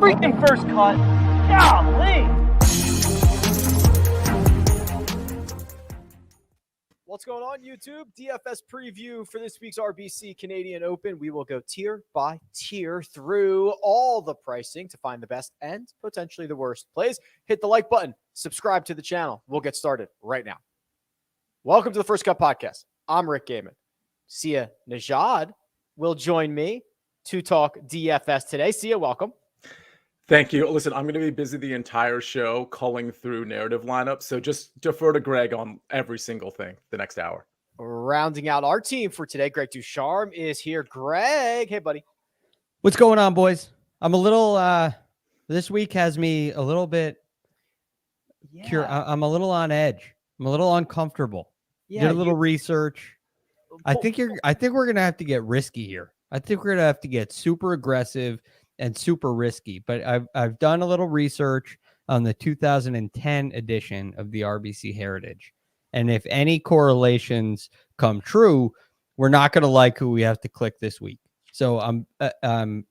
freaking first cut. Golly. What's going on, YouTube? DFS preview for this week's RBC Canadian Open. We will go tier by tier through all the pricing to find the best and potentially the worst plays. Hit the like button, subscribe to the channel. We'll get started right now. Welcome to the First Cut Podcast. I'm Rick Gehman. Sia Nejad will join me to talk DFS today. Sia, welcome. Thank you. Listen, I'm going to be busy the entire show culling through narrative lineups, so just defer to Greg on every single thing the next hour. Rounding out our team for today, Greg DuCharme is here. Greg, hey, buddy. What's going on, boys? I'm a little, this week has me a little bit, I'm a little on edge. I'm a little uncomfortable. Did a little research. I think we're going to have to get risky here. I think we're going to have to get super aggressive and super risky, but I've done a little research on the 2010 edition of the RBC Heritage. And if any correlations come true, we're not going to like who we have to click this week. So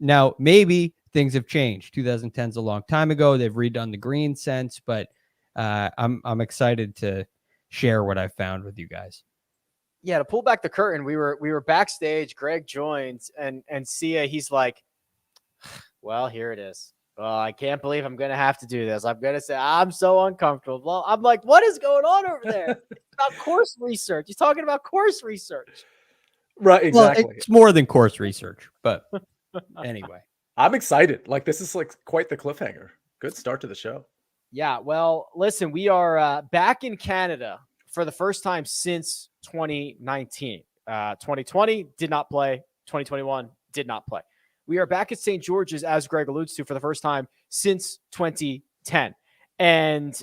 now maybe things have changed. 2010 is a long time ago. They've redone the green sense, but I'm excited to share what I found with you guys. Yeah, to pull back the curtain, we were backstage. Greg joined, and Sia, he's like, well, here it is. I can't believe I'm going to have to do this. I'm going to say I'm so uncomfortable. Well, I'm like, what is going on over there? It's about course research. He's talking about course research. Right, exactly. Well, it's more than course research, but anyway. I'm excited. Like, this is like quite the cliffhanger. Good start to the show. Yeah, well, listen, we are back in Canada for the first time since 2019. 2020 did not play. 2021 did not play. We are back at St. George's, as Greg alludes to, for the first time since 2010. And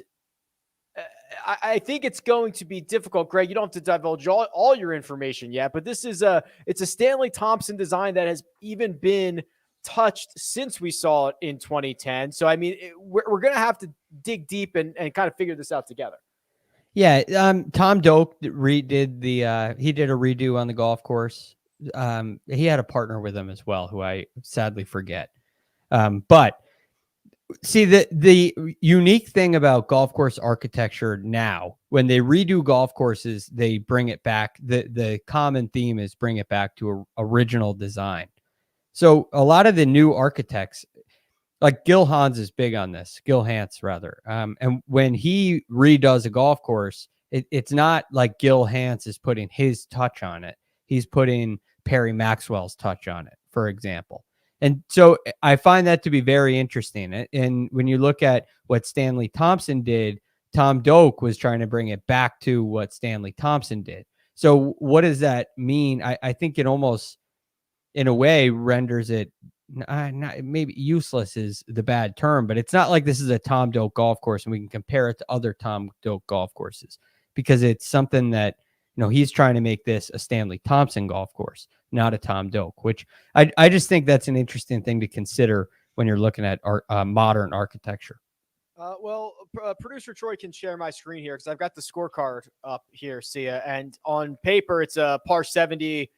I think it's going to be difficult. Greg, you don't have to divulge all your information yet, but this is it's a Stanley Thompson design that has even been touched since we saw it in 2010. So, I mean, we're going to have to dig deep and kind of figure this out together. Yeah, Tom Doak he did a redo on the golf course. He had a partner with him as well, who I sadly forget. But see, the unique thing about golf course architecture now, when they redo golf courses, they bring it back. The common theme is bring it back to original design. So a lot of the new architects, like Gil Hans is big on this, Gil Hans rather. And when he redoes a golf course, it's not like Gil Hans is putting his touch on it. He's putting Perry Maxwell's touch on it, for example. And so I find that to be very interesting. And when you look at what Stanley Thompson did, Tom Doak was trying to bring it back to what Stanley Thompson did. So what does that mean? I think it almost, in a way, renders it not maybe useless is the bad term, but it's not like this is a Tom Doak golf course and we can compare it to other Tom Doak golf courses, because it's something that, he's trying to make this a Stanley Thompson golf course, not a Tom Doak, which I just think that's an interesting thing to consider when you're looking at modern architecture. Producer Troy can share my screen here because I've got the scorecard up here, Sia, and on paper it's a par 70,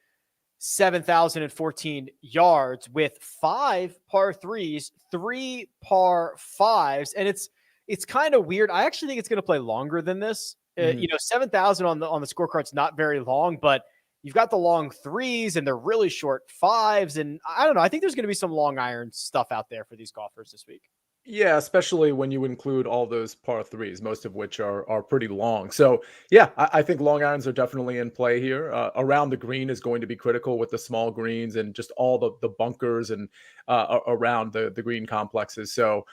7,014 yards with 5 par 3s, 3 par 5s, and it's kind of weird. I actually think it's going to play longer than this. 7,000 on the scorecard's not very long, but you've got the long 3s and they're really short 5s. And I don't know. I think there's going to be some long iron stuff out there for these golfers this week. Yeah, especially when you include all those par 3s, most of which are pretty long. So, yeah, I think long irons are definitely in play here. Around the green is going to be critical with the small greens and just all the bunkers and around the green complexes. So,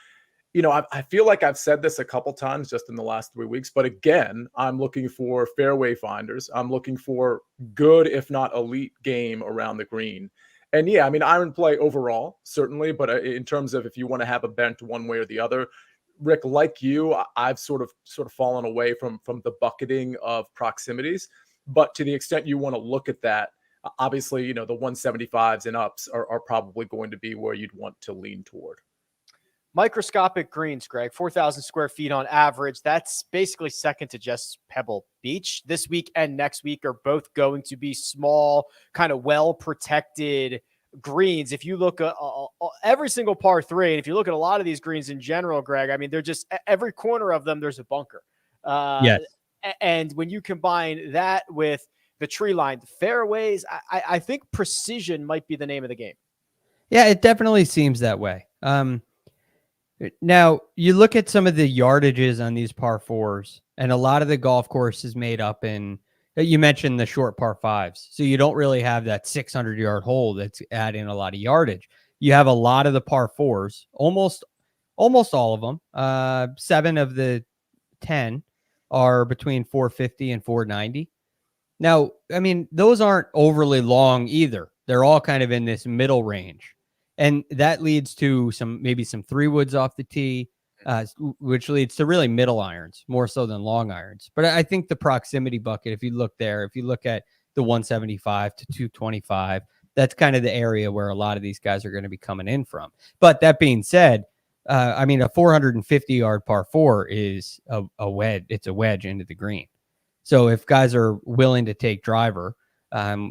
I feel like I've said this a couple times just in the last 3 weeks, but again, I'm looking for fairway finders. I'm looking for good, if not elite game around the green. And yeah, I mean, iron play overall, certainly, but in terms of if you want to have a bent one way or the other, Rick, like you, I've sort of fallen away from the bucketing of proximities. But to the extent you want to look at that, obviously, the 175s and ups are probably going to be where you'd want to lean toward. Microscopic greens, Greg, 4,000 square feet on average. That's basically second to just Pebble Beach. This week and next week are both going to be small, kind of well-protected greens, if you look at every single par three, and if you look at a lot of these greens in general, Greg, I mean, they're just every corner of them, there's a bunker. Yes. And when you combine that with the tree line, the fairways, I think precision might be the name of the game. Yeah, it definitely seems that way. Now, you look at some of the yardages on these par fours, and a lot of the golf course is made up in, you mentioned the short par fives. So you don't really have that 600-yard hole that's adding a lot of yardage. You have a lot of the par fours, almost all of them. 7 of the 10 are between 450 and 490. Now, I mean, those aren't overly long either. They're all kind of in this middle range. And that leads to maybe some 3-woods off the tee, which leads to really middle irons, more so than long irons. But I think the proximity bucket, if you look at the 175 to 225, that's kind of the area where a lot of these guys are going to be coming in from. But that being said, I mean, a 450-yard par 4 is a wedge. It's a wedge into the green. So if guys are willing to take driver,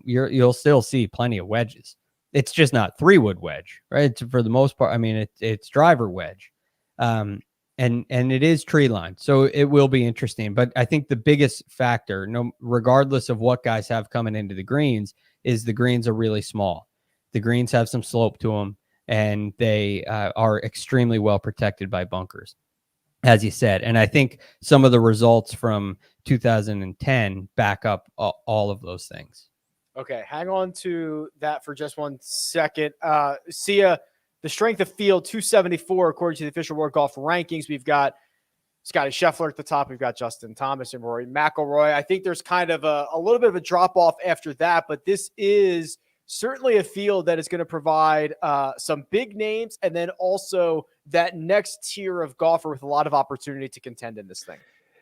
you'll still see plenty of wedges. It's just not 3-wood wedge, right? It's, for the most part, I mean, it's driver wedge, and it is tree line. So it will be interesting. But I think the biggest factor, regardless of what guys have coming into the greens, is the greens are really small. The greens have some slope to them, and they are extremely well protected by bunkers, as you said. And I think some of the results from 2010 back up all of those things. Okay, hang on to that for just 1 second. Sia, the strength of field 274 according to the official World Golf Rankings. We've got Scotty Scheffler at the top. We've got Justin Thomas and Rory McIlroy. I think there's kind of a little bit of a drop off after that, but this is certainly a field that is going to provide some big names, and then also that next tier of golfer with a lot of opportunity to contend in this thing.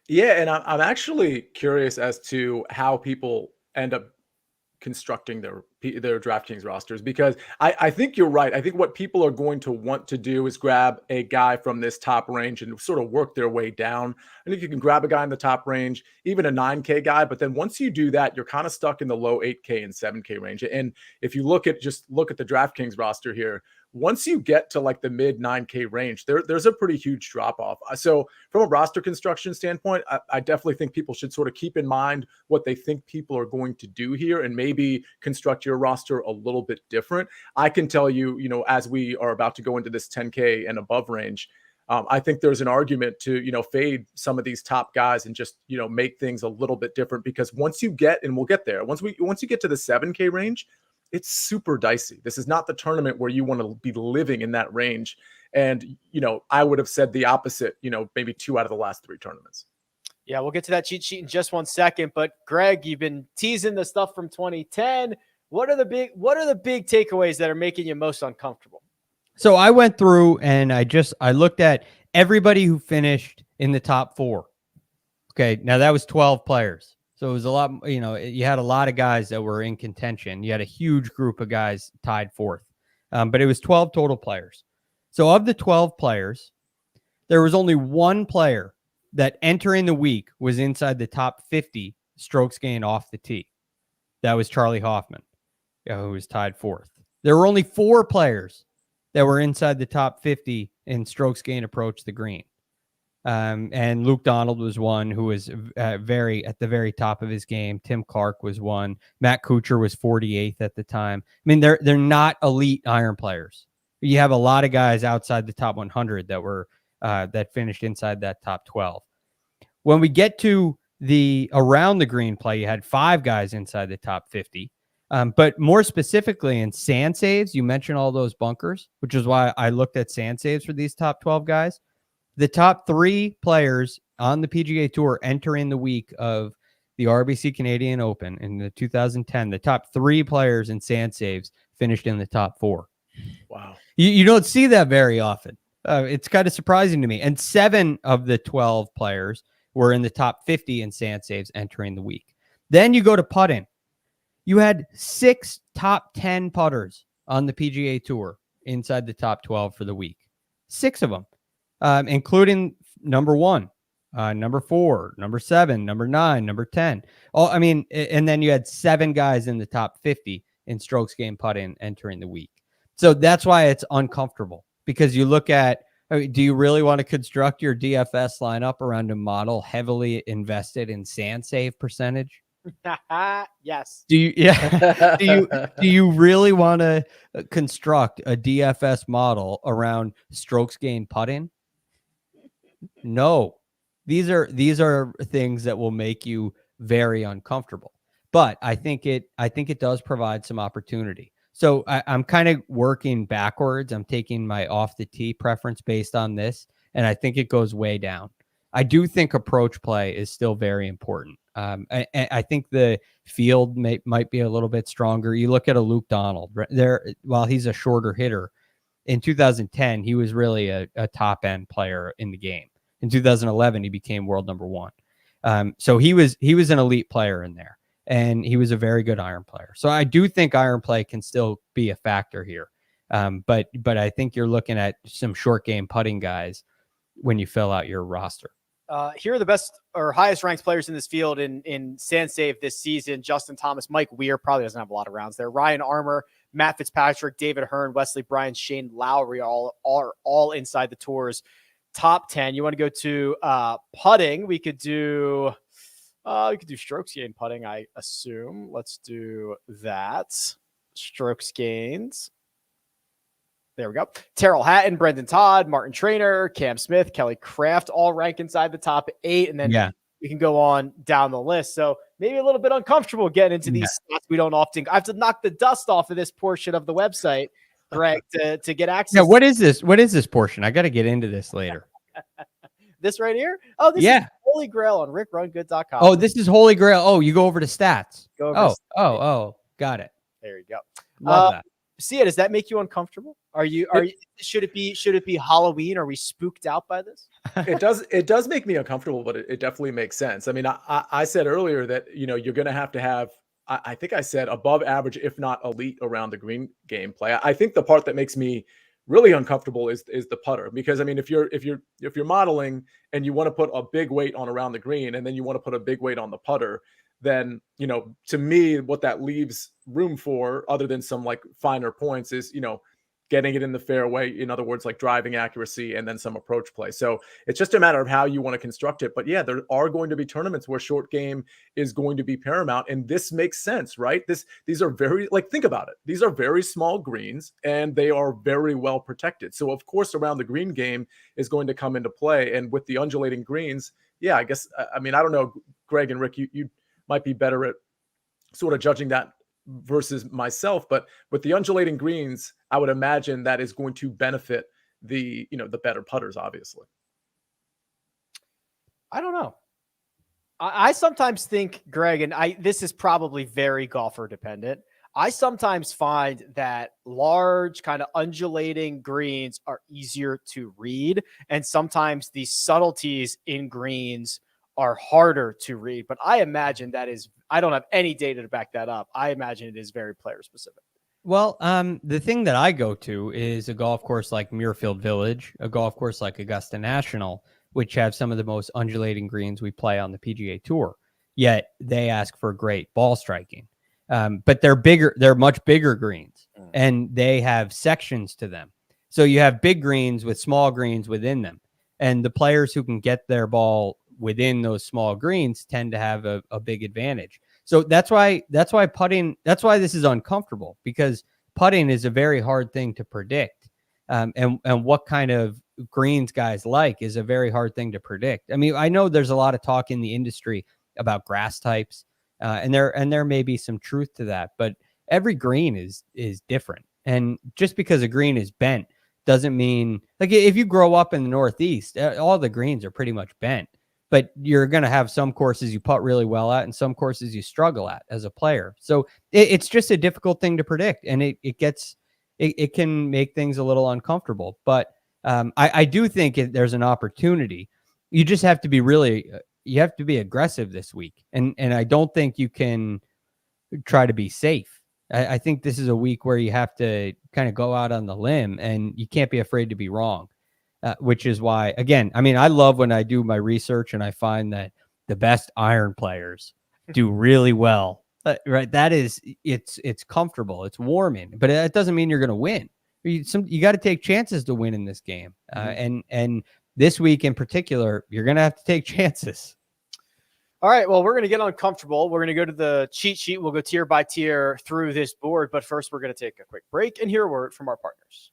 Yeah, and I'm actually curious as to how people end up constructing their DraftKings rosters, because I think you're right. I think what people are going to want to do is grab a guy from this top range and sort of work their way down. I think you can grab a guy in the top range, even a 9K guy, but then once you do that, you're kind of stuck in the low 8K and 7K range. And if you look at the DraftKings roster here, once you get to like the mid 9K range, there's a pretty huge drop off. So from a roster construction standpoint, I definitely think people should sort of keep in mind what they think people are going to do here and maybe construct your roster a little bit different. I can tell you, as we are about to go into this 10K and above range, I think there's an argument to, fade some of these top guys and just, make things a little bit different, because once you get, and we'll get there, once you get to the 7K range, it's super dicey. This is not the tournament where you want to be living in that range. And, I would have said the opposite, maybe 2 out of the last 3 tournaments. Yeah, we'll get to that cheat sheet in just 1 second. But Greg, you've been teasing the stuff from 2010. What are the big takeaways that are making you most uncomfortable? So I went through and I looked at everybody who finished in the top 4. Okay. Now that was 12 players. So it was a lot, you had a lot of guys that were in contention. You had a huge group of guys tied 4th, but it was 12 total players. So of the 12 players, there was only 1 player that entering the week was inside the top 50 strokes gained off the tee. That was Charlie Hoffman, who was tied 4th. There were only 4 players that were inside the top 50 in strokes gained approach the green. And Luke Donald was one who was at the very top of his game. Tim Clark was one. Matt Kuchar was 48th at the time. I mean, they're not elite iron players. You have a lot of guys outside the top 100 that were that finished inside that top 12. When we get to the around the green play, you had 5 guys inside the top 50. But more specifically in sand saves, you mentioned all those bunkers, which is why I looked at sand saves for these top 12 guys. The top 3 players on the PGA Tour entering the week of the RBC Canadian Open in the 2010, the top 3 players in sand saves finished in the top 4. Wow. You don't see that very often. It's kind of surprising to me. And 7 of the 12 players were in the top 50 in sand saves entering the week. Then you go to putting. You had 6 top 10 putters on the PGA Tour inside the top 12 for the week. 6 of them. Including number 1, number 4, number 7, number 9, number 10. And then you had 7 guys in the top 50 in strokes gained putting entering the week. So that's why it's uncomfortable, because you look at, I mean, do you really want to construct your DFS lineup around a model heavily invested in sand save percentage? Yes. Do you, yeah. do you really want to construct a DFS model around strokes gained putting? No. These are things that will make you very uncomfortable. But I think it does provide some opportunity. So I'm kind of working backwards. I'm taking my off the tee preference based on this, and I think it goes way down. I do think approach play is still very important. I think the field might be a little bit stronger. You look at a Luke Donald there, while he's a shorter hitter. In 2010, he was really a top end player in the game. In 2011, he became world number one. So he was an elite player in there, and he was a very good iron player. So I do think iron play can still be a factor here. But I think you're looking at some short game putting guys when you fill out your roster. Here are the best or highest ranked players in this field in sand save this season: Justin Thomas, Mike Weir, probably doesn't have a lot of rounds there, Ryan Armour, Matt Fitzpatrick, David Hearn, Wesley Bryan, Shane Lowry are all inside the tour's top 10. You want to go to putting? We could do strokes gained putting, I assume. Let's do that. Strokes gains. There we go. Terrell Hatton, Brendan Todd, Martin Trainer, Cam Smith, Kelly Craft all rank inside the top 8. And then we can go on down the list. So maybe a little bit uncomfortable getting into these stats. We don't often. I have to knock the dust off of this portion of the website, Greg, to get access. Yeah, what is this? What is this portion? I got to get into this later. This right here? Oh, this is Holy Grail on RickRunGood.com. Oh, this is Holy Grail. Oh, you go over to stats. Go over oh, got it. There you go. Love that. Sia, does that make you uncomfortable? Are you should it be Halloween? Are we spooked out by this? It does make me uncomfortable, but it definitely makes sense. I mean, I said earlier that, you're going to have, I think I said above average, if not elite, around the green game play. I think the part that makes me really uncomfortable is the putter, because I mean, if you're modeling and you want to put a big weight on around the green, and then you want to put a big weight on the putter, then, to me, what that leaves room for, other than some like finer points, is, getting it in the fairway. In other words, like driving accuracy and then some approach play. So it's just a matter of how you want to construct it. But yeah, there are going to be tournaments where short game is going to be paramount. And this makes sense, right? These are very, think about it. These are very small greens and they are very well protected. So of course, around the green game is going to come into play. And with the undulating greens, yeah, I guess, I mean, I don't know, Greg and Rick, you might be better at sort of judging that versus myself, but with the undulating greens, I would imagine that is going to benefit the better putters, obviously. I don't know. I sometimes think, Greg, and this is probably very golfer dependent. I sometimes find that large kind of undulating greens are easier to read. And sometimes the subtleties in greens are harder to read, but I imagine I don't have any data to back that up. I imagine it is very player specific. Well, the thing that I go to is a golf course like Muirfield Village, a golf course like Augusta National, which have some of the most undulating greens we play on the PGA Tour. Yet they ask for great ball striking. But they're much bigger greens, and they have sections to them. So you have big greens with small greens within them. And the players who can get their ball within those small greens tend to have a big advantage. So that's why putting, that's why this is uncomfortable, because putting is a very hard thing to predict. And what kind of greens guys like is a very hard thing to predict. I mean, I know there's a lot of talk in the industry about grass types, and there may be some truth to that, but every green is different. And just because a green is bent doesn't mean, like, if you grow up in the Northeast, all the greens are pretty much bent. But you're going to have some courses you putt really well at and some courses you struggle at as a player. So it's just a difficult thing to predict, and it can make things a little uncomfortable. But I do think there's an opportunity. You just have to be you have to be aggressive this week. And I don't think you can try to be safe. I think this is a week where you have to kind of go out on the limb, and you can't be afraid to be wrong. Which is why, again, I mean, I love when I do my research and I find that the best iron players do really well Right. That is, it's comfortable. It's warming, but it doesn't mean you're going to win. You got to take chances to win in this game. And this week in particular, you're going to have to take chances. All right. Well, we're going to get uncomfortable. We're going to go to the cheat sheet. We'll go tier by tier through this board. But first, we're going to take a quick break and hear a word from our partners.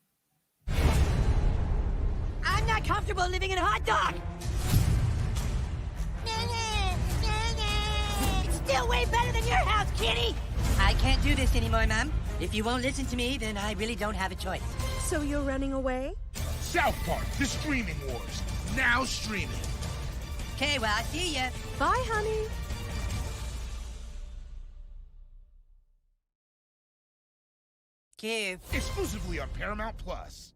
I'm not comfortable living in a hot dog. It's still way better than your house, kitty. I can't do this anymore, Mom. If you won't listen to me, then I really don't have a choice. So you're running away? South Park, the streaming wars. Now streaming. Okay, well, I'll see ya. Bye, honey. Cute. Exclusively on Paramount Plus.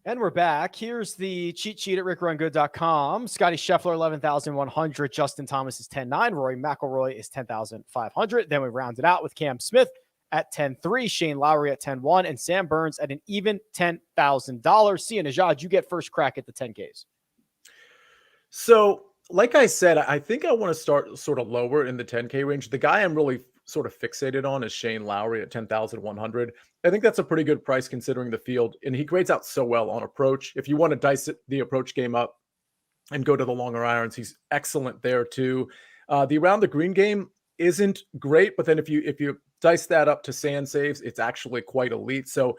And we're back. Here's the cheat sheet at RickRunGood.com. Scotty Scheffler, 11,100. Justin Thomas is 10,900. Rory McIlroy is 10,500. Then we round it out with Cam Smith at 10,300. Shane Lowry at 10,100. And Sam Burns at an even $10,000. See you, Nejad. You get first crack at the 10Ks. So, like I said, I think I want to start sort of lower in the 10K range. The guy I'm really sort of fixated on is Shane Lowry at 10,100. I think that's a pretty good price considering the field, and he grades out so well on approach. If you want to dice the approach game up and go to the longer irons, he's excellent there too. The around the green game isn't great, but then if you dice that up to sand saves, it's actually quite elite. So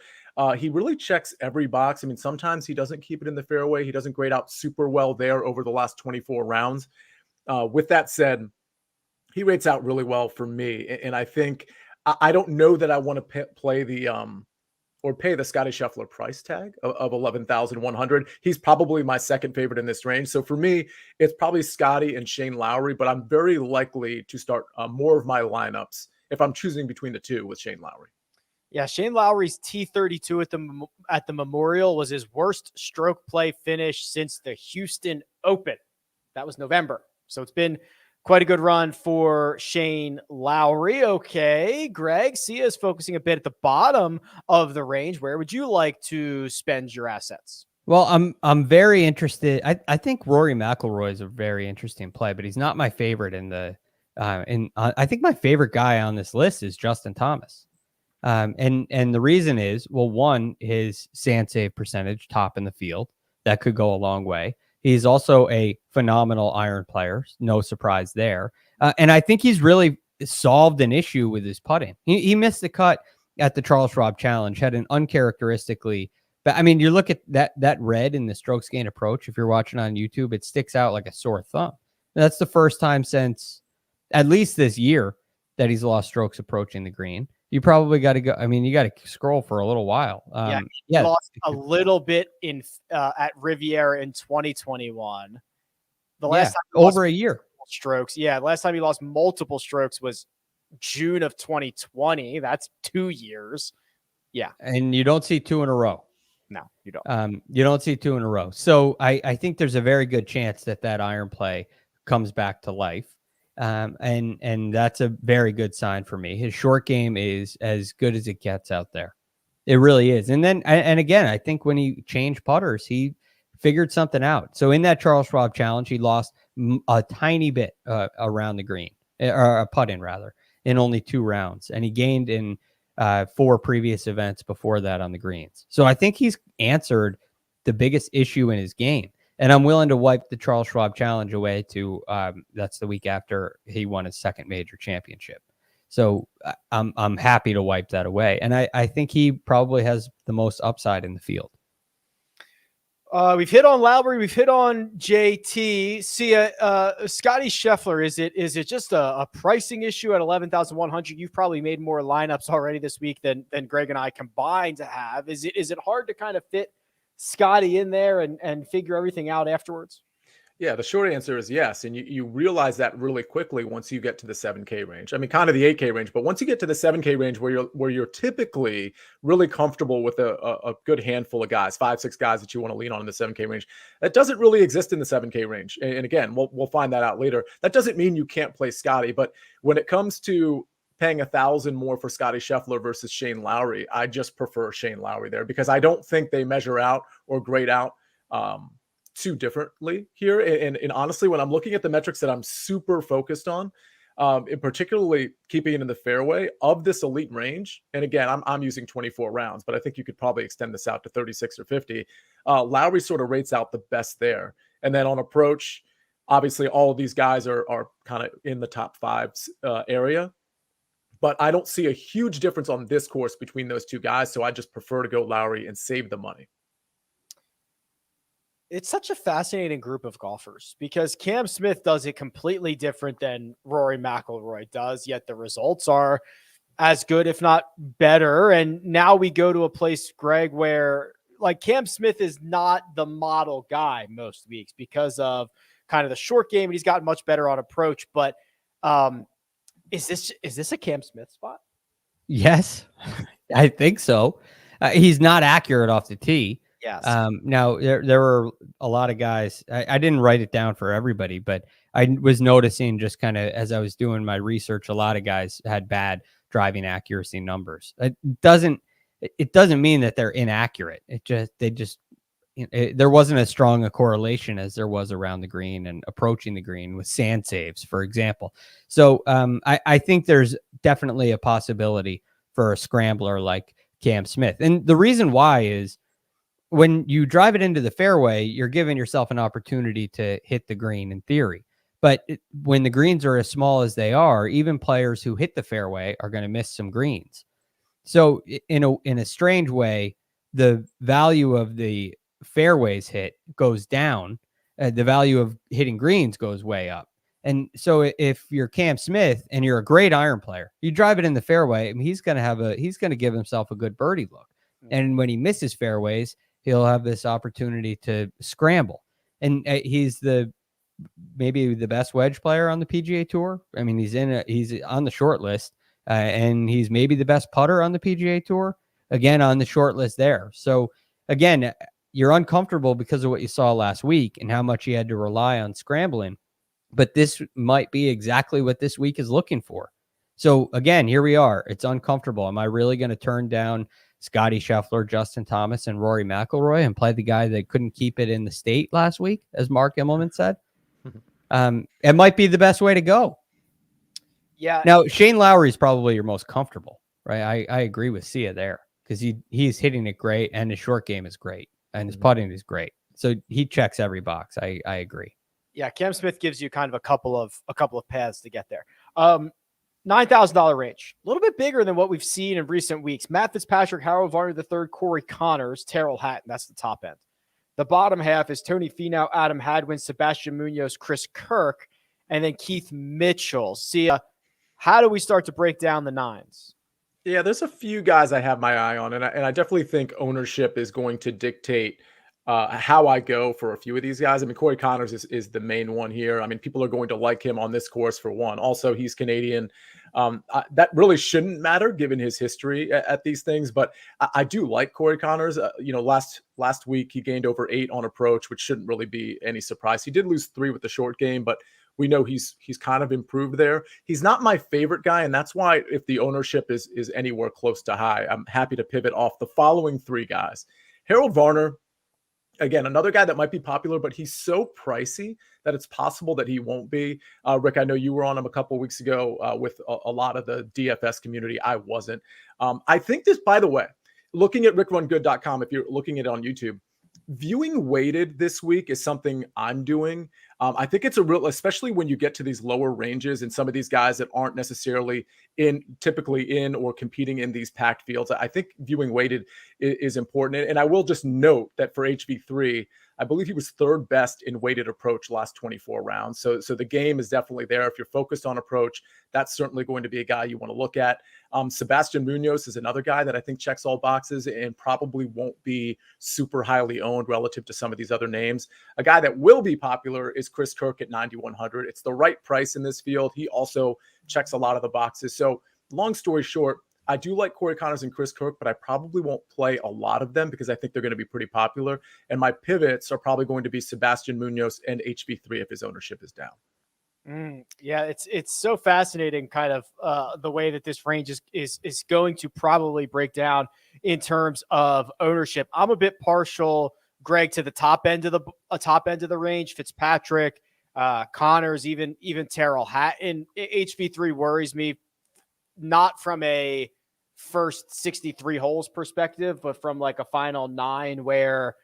he really checks every box. I mean, sometimes he doesn't keep it in the fairway. He doesn't grade out super well there over the last 24 rounds. With that said, he rates out really well for me. And I think I don't know that I want to play the or pay the Scotty Scheffler price tag of 11,100. He's probably my second favorite in this range. So for me, it's probably Scotty and Shane Lowry, but I'm very likely to start more of my lineups if I'm choosing between the two with Shane Lowry. Yeah, Shane Lowry's T32 at the Memorial was his worst stroke play finish since the Houston Open. That was November. So it's been quite a good run for Shane Lowry. Okay, Greg, Sia is focusing a bit at the bottom of the range. Where would you like to spend your assets? Well, I'm very interested. I think Rory McIlroy is a very interesting play, but he's not my favorite in the. I think my favorite guy on this list is Justin Thomas. And the reason is, well, one, his sand save percentage top in the field. That could go a long way. He's also a phenomenal iron player. No surprise there. And I think he's really solved an issue with his putting. He missed the cut at the Charles Schwab Challenge, had an uncharacteristically, but I mean, you look at that red in the strokes gained approach. If you're watching on YouTube, it sticks out like a sore thumb. That's the first time since at least this year that he's lost strokes approaching the green. You probably got to go. I mean, you got to scroll for a little while. He lost a little bit in at Riviera in 2021. The last time over a year strokes. Yeah, the last time he lost multiple strokes was June of 2020. That's 2 years. Yeah, and you don't see two in a row. No, you don't. You don't see two in a row. So I think there's a very good chance that iron play comes back to life. And that's a very good sign for me. His short game is as good as it gets out there. It really is. And then, and again, I think when he changed putters, he figured something out. So in that Charles Schwab Challenge, he lost a tiny bit around the green, or a putt in rather, in only 2 rounds. And he gained in 4 previous events before that on the greens. So I think he's answered the biggest issue in his game. And I'm willing to wipe the Charles Schwab Challenge away to that's the week after he won his second major championship. So I'm happy to wipe that away. And I think he probably has the most upside in the field. We've hit on Lowry. We've hit on JT. Scotty Scheffler, is it just a pricing issue at 11,100? You've probably made more lineups already this week than Greg and I combined to have. Is it hard to kind of fit Scotty in there and figure everything out afterwards? Yeah, the short answer is yes. And you realize that really quickly once you get to the 7K range. I mean, kind of the 8K range, but once you get to the 7K range where you're typically really comfortable with a good handful of guys, 5-6 guys that you want to lean on in the 7K range, that doesn't really exist in the 7K range. And again, we'll find that out later. That doesn't mean you can't play Scotty, but when it comes to paying $1,000 more for Scotty Scheffler versus Shane Lowry, I just prefer Shane Lowry there because I don't think they measure out or grade out too differently here. And honestly, when I'm looking at the metrics that I'm super focused on, in particularly keeping it in the fairway of this elite range. And again, I'm using 24 rounds, but I think you could probably extend this out to 36 or 50. Lowry sort of rates out the best there. And then on approach, obviously all of these guys are kind of in the top five area. But I don't see a huge difference on this course between those two guys. So I just prefer to go Lowry and save the money. It's such a fascinating group of golfers because Cam Smith does it completely different than Rory McIlroy does, yet the results are as good, if not better. And now we go to a place, Greg, where like Cam Smith is not the model guy most weeks because of kind of the short game, and he's gotten much better on approach. But is this a Cam Smith spot? Yes, I think so. He's not accurate off the tee. Yes. Now there were a lot of guys. I didn't write it down for everybody, but I was noticing just kind of as I was doing my research, a lot of guys had bad driving accuracy numbers. It doesn't mean that they're inaccurate. There wasn't as strong a correlation as there was around the green and approaching the green with sand saves, for example. So I think there's definitely a possibility for a scrambler like Cam Smith. And the reason why is when you drive it into the fairway, you're giving yourself an opportunity to hit the green in theory. But when the greens are as small as they are, even players who hit the fairway are going to miss some greens. So in a strange way, the value of the fairways hit goes down. The value of hitting greens goes way up. And so if you're Cam Smith and you're a great iron player, you drive it in the fairway, and he's going to give himself a good birdie look. And when he misses fairways, he'll have this opportunity to scramble. And he's maybe the best wedge player on the PGA Tour. I mean, he's on the short list, and he's maybe the best putter on the PGA Tour, again, on the short list there. So again, you're uncomfortable because of what you saw last week and how much you had to rely on scrambling. But this might be exactly what this week is looking for. So again, here we are. It's uncomfortable. Am I really going to turn down Scotty Scheffler, Justin Thomas, and Rory McIlroy and play the guy that couldn't keep it in the state last week, as Mark Immelman said? It might be the best way to go. Yeah. Now, Shane Lowry is probably your most comfortable, right? I agree with Sia there because he's hitting it great, and his short game is great, and his putting is great. So he checks every box. I agree. Yeah, Cam Smith gives you kind of a couple of paths to get there. $9,000 range, a little bit bigger than what we've seen in recent weeks. Matt Fitzpatrick, Harold Varner III, Corey Connors, Terrell Hatton. That's the top end. The bottom half is Tony Finau, Adam Hadwin, Sebastian Munoz, Chris Kirk, and then Keith Mitchell. See, how do we start to break down the nines? Yeah, there's a few guys I have my eye on, and I definitely think ownership is going to dictate how I go for a few of these guys. I mean, Corey Connors is the main one here. I mean, people are going to like him on this course for one. Also, he's Canadian. That really shouldn't matter given his history at these things, but I do like Corey Connors. Last week he gained over 8 on approach, which shouldn't really be any surprise. He did lose 3 with the short game, but we know he's kind of improved there. He's not my favorite guy, and that's why if the ownership is anywhere close to high, I'm happy to pivot off the following 3 guys. Harold Varner, again, another guy that might be popular, but he's so pricey that it's possible that he won't be. Rick, I know you were on him a couple of weeks ago with a lot of the DFS community. I wasn't. I think this, by the way, looking at RickRunGood.com, if you're looking at it on YouTube, viewing weighted this week is something I'm doing. I think it's a real, especially when you get to these lower ranges and some of these guys that aren't necessarily typically in or competing in these packed fields. I think viewing weighted is important. And I will just note that for HV3, I believe he was 3rd best in weighted approach last 24 rounds. So the game is definitely there. If you're focused on approach, that's certainly going to be a guy you want to look at. Sebastian Munoz is another guy that I think checks all boxes and probably won't be super highly owned relative to some of these other names. A guy that will be popular is Chris Kirk at 9,100. It's the right price in this field. He also checks a lot of the boxes. So long story short, I do like Corey Connors and Chris Kirk, but I probably won't play a lot of them because I think they're going to be pretty popular. And my pivots are probably going to be Sebastian Munoz and HV3 if his ownership is down. Yeah, it's so fascinating kind of the way that this range is going to probably break down in terms of ownership. I'm a bit partial, Greg, to the top end of the range. Fitzpatrick, Connors, even Terrell Hatton. HV3 worries me, not from a first 63 holes perspective, but from like a final 9 where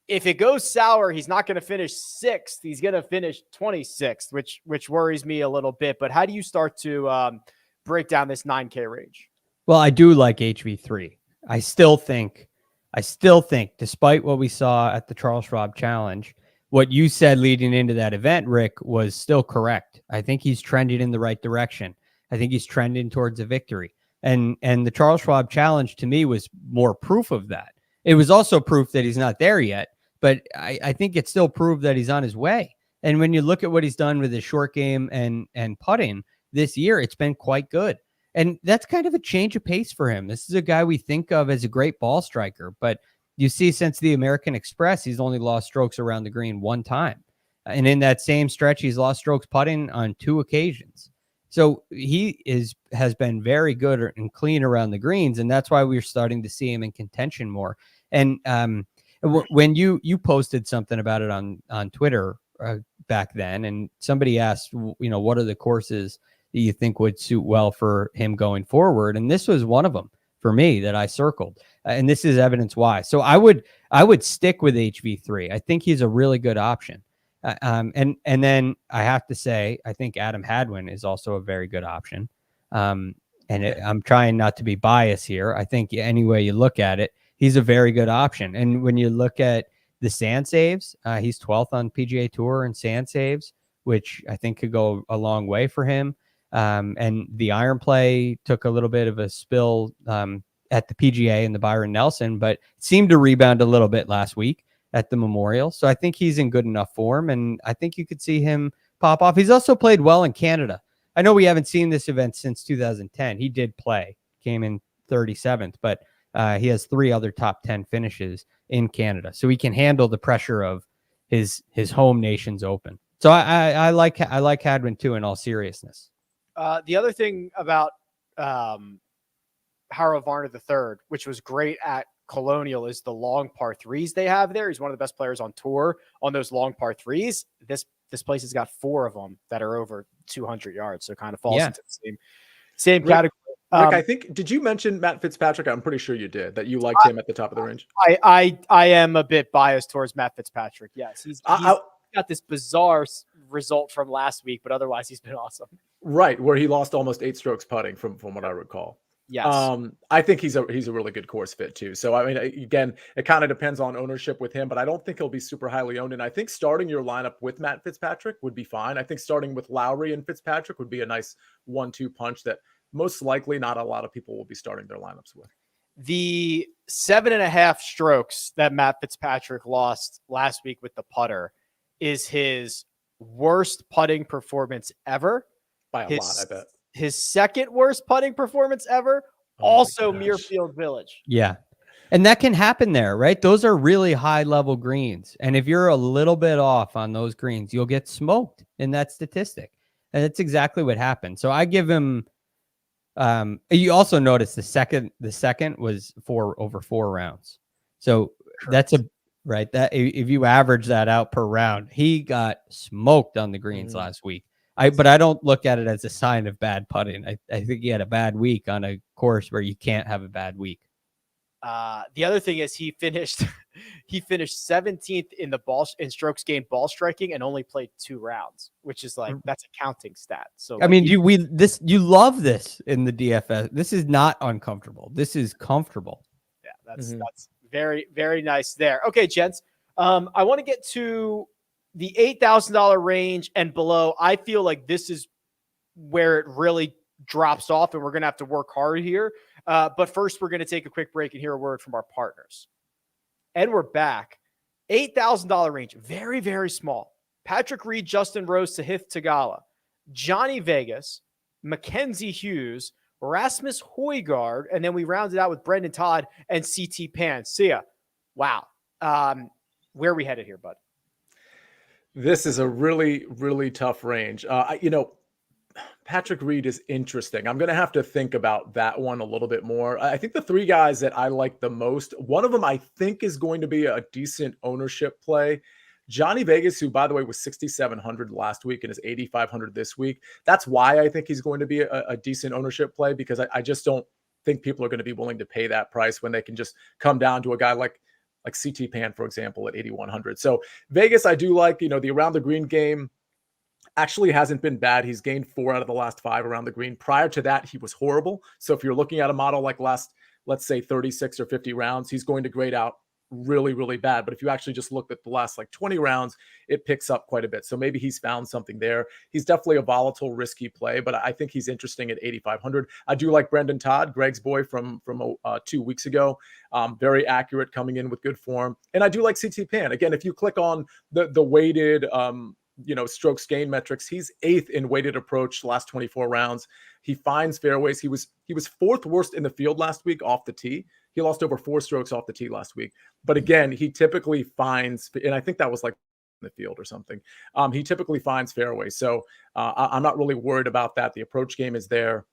if it goes sour, he's not going to finish 6th. He's going to finish 26th, which worries me a little bit. But how do you start to break down this 9K range? Well, I do like HV3. I still think, despite what we saw at the Charles Schwab Challenge, what you said leading into that event, Rick, was still correct. I think he's trending in the right direction. I think he's trending towards a victory. And the Charles Schwab Challenge to me was more proof of that. It was also proof that he's not there yet, but I think it still proved that he's on his way. And when you look at what he's done with his short game and putting this year, it's been quite good. And that's kind of a change of pace for him. This is a guy we think of as a great ball striker, but you see since the American Express, he's only lost strokes around the green 1 time. And in that same stretch, he's lost strokes putting on 2 occasions. So he has been very good and clean around the greens, and that's why we're starting to see him in contention more. And when you posted something about it on Twitter back then, and somebody asked, what are the courses that you think would suit well for him going forward? And this was one of them for me that I circled, and this is evidence why. So I would stick with HV3. I think he's a really good option. And then I have to say, I think Adam Hadwin is also a very good option. I'm trying not to be biased here. I think any way you look at it, he's a very good option. And when you look at the sand saves, he's 12th on PGA Tour in sand saves, which I think could go a long way for him. And the iron play took a little bit of a spill at the PGA and the Byron Nelson, but seemed to rebound a little bit last week at the Memorial. So I think he's in good enough form, and I think you could see him pop off. He's also played well in Canada. I know we haven't seen this event since 2010. He did play, came in 37th, but he has 3 other top 10 finishes in Canada. So he can handle the pressure of his home nation's Open. So I like Hadwin too, in all seriousness. The other thing about Harold Varner III, which was great at Colonial, is the long par 3s they have there. He's one of the best players on tour on those long par 3s. This place has got 4 of them that are over 200 yards. So it kind of falls into the same category. Rick, I think, did you mention Matt Fitzpatrick? I'm pretty sure you did, that you liked him at the top of the range. I am a bit biased towards Matt Fitzpatrick. Yes. He's got this bizarre result from last week, but otherwise he's been awesome. Right. Where he lost almost 8 strokes putting from what I recall. Yes. I think he's a really good course fit too. So, I mean, again, it kind of depends on ownership with him, but I don't think he'll be super highly owned. And I think starting your lineup with Matt Fitzpatrick would be fine. I think starting with Lowry and Fitzpatrick would be a nice 1-2 punch that most likely not a lot of people will be starting their lineups with. The 7.5 strokes that Matt Fitzpatrick lost last week with the putter is his worst putting performance ever. By a lot, I bet. His second worst putting performance ever, also Muirfield Village. Yeah. And that can happen there, right? Those are really high level greens. And if you're a little bit off on those greens, you'll get smoked in that statistic. And that's exactly what happened. So I give him, you also notice the second was over 4 rounds. So that's right. That if you average that out per round, he got smoked on the greens last week. But I don't look at it as a sign of bad putting. I think he had a bad week on a course where you can't have a bad week. The other thing is he finished 17th in strokes gained ball striking and only played 2 rounds, which is like, that's a counting stat. So I mean, you love this in the DFS. This is not uncomfortable. This is comfortable. Yeah, that's very, very nice there. Okay, gents. I want to get to the $8,000 range and below. I feel like this is where it really drops off, and we're going to have to work hard here. But first, we're going to take a quick break and hear a word from our partners. And we're back. $8,000 range, very, very small. Patrick Reed, Justin Rose, Sahith Tagala, Johnny Vegas, Mackenzie Hughes, Rasmus Højgaard, and then we rounded out with Brendan Todd and CT Pan. See ya. Wow. Where are we headed here, bud? This is a really, really tough range. Patrick Reed is interesting. I'm going to have to think about that one a little bit more. I think the 3 guys that I like the most, one of them I think is going to be a decent ownership play. Johnny Vegas, who by the way was 6,700 last week and is 8,500 this week. That's why I think he's going to be a decent ownership play, because I just don't think people are going to be willing to pay that price when they can just come down to a guy like CT Pan, for example, at 8,100. So Vegas, I do like, the around the green game actually hasn't been bad. He's gained 4 out of the last 5 around the green. Prior to that, he was horrible. So if you're looking at a model like let's say 36 or 50 rounds, he's going to grade out really, really bad. But if you actually just looked at the last 20 rounds, it picks up quite a bit. So maybe he's found something there. He's definitely a volatile, risky play, but I think he's interesting at 8,500. I do like Brendan Todd, Greg's boy from 2 weeks ago. Very accurate, coming in with good form. And I do like CT Pan. Again, if you click on the weighted strokes gain metrics, he's 8th in weighted approach last 24 rounds. He finds fairways. He was 4th worst in the field last week off the tee. He lost over 4 strokes off the tee last week. But again, he typically finds, and I think that was in the field or something. He typically finds fairways. So I'm not really worried about that. The approach game is there.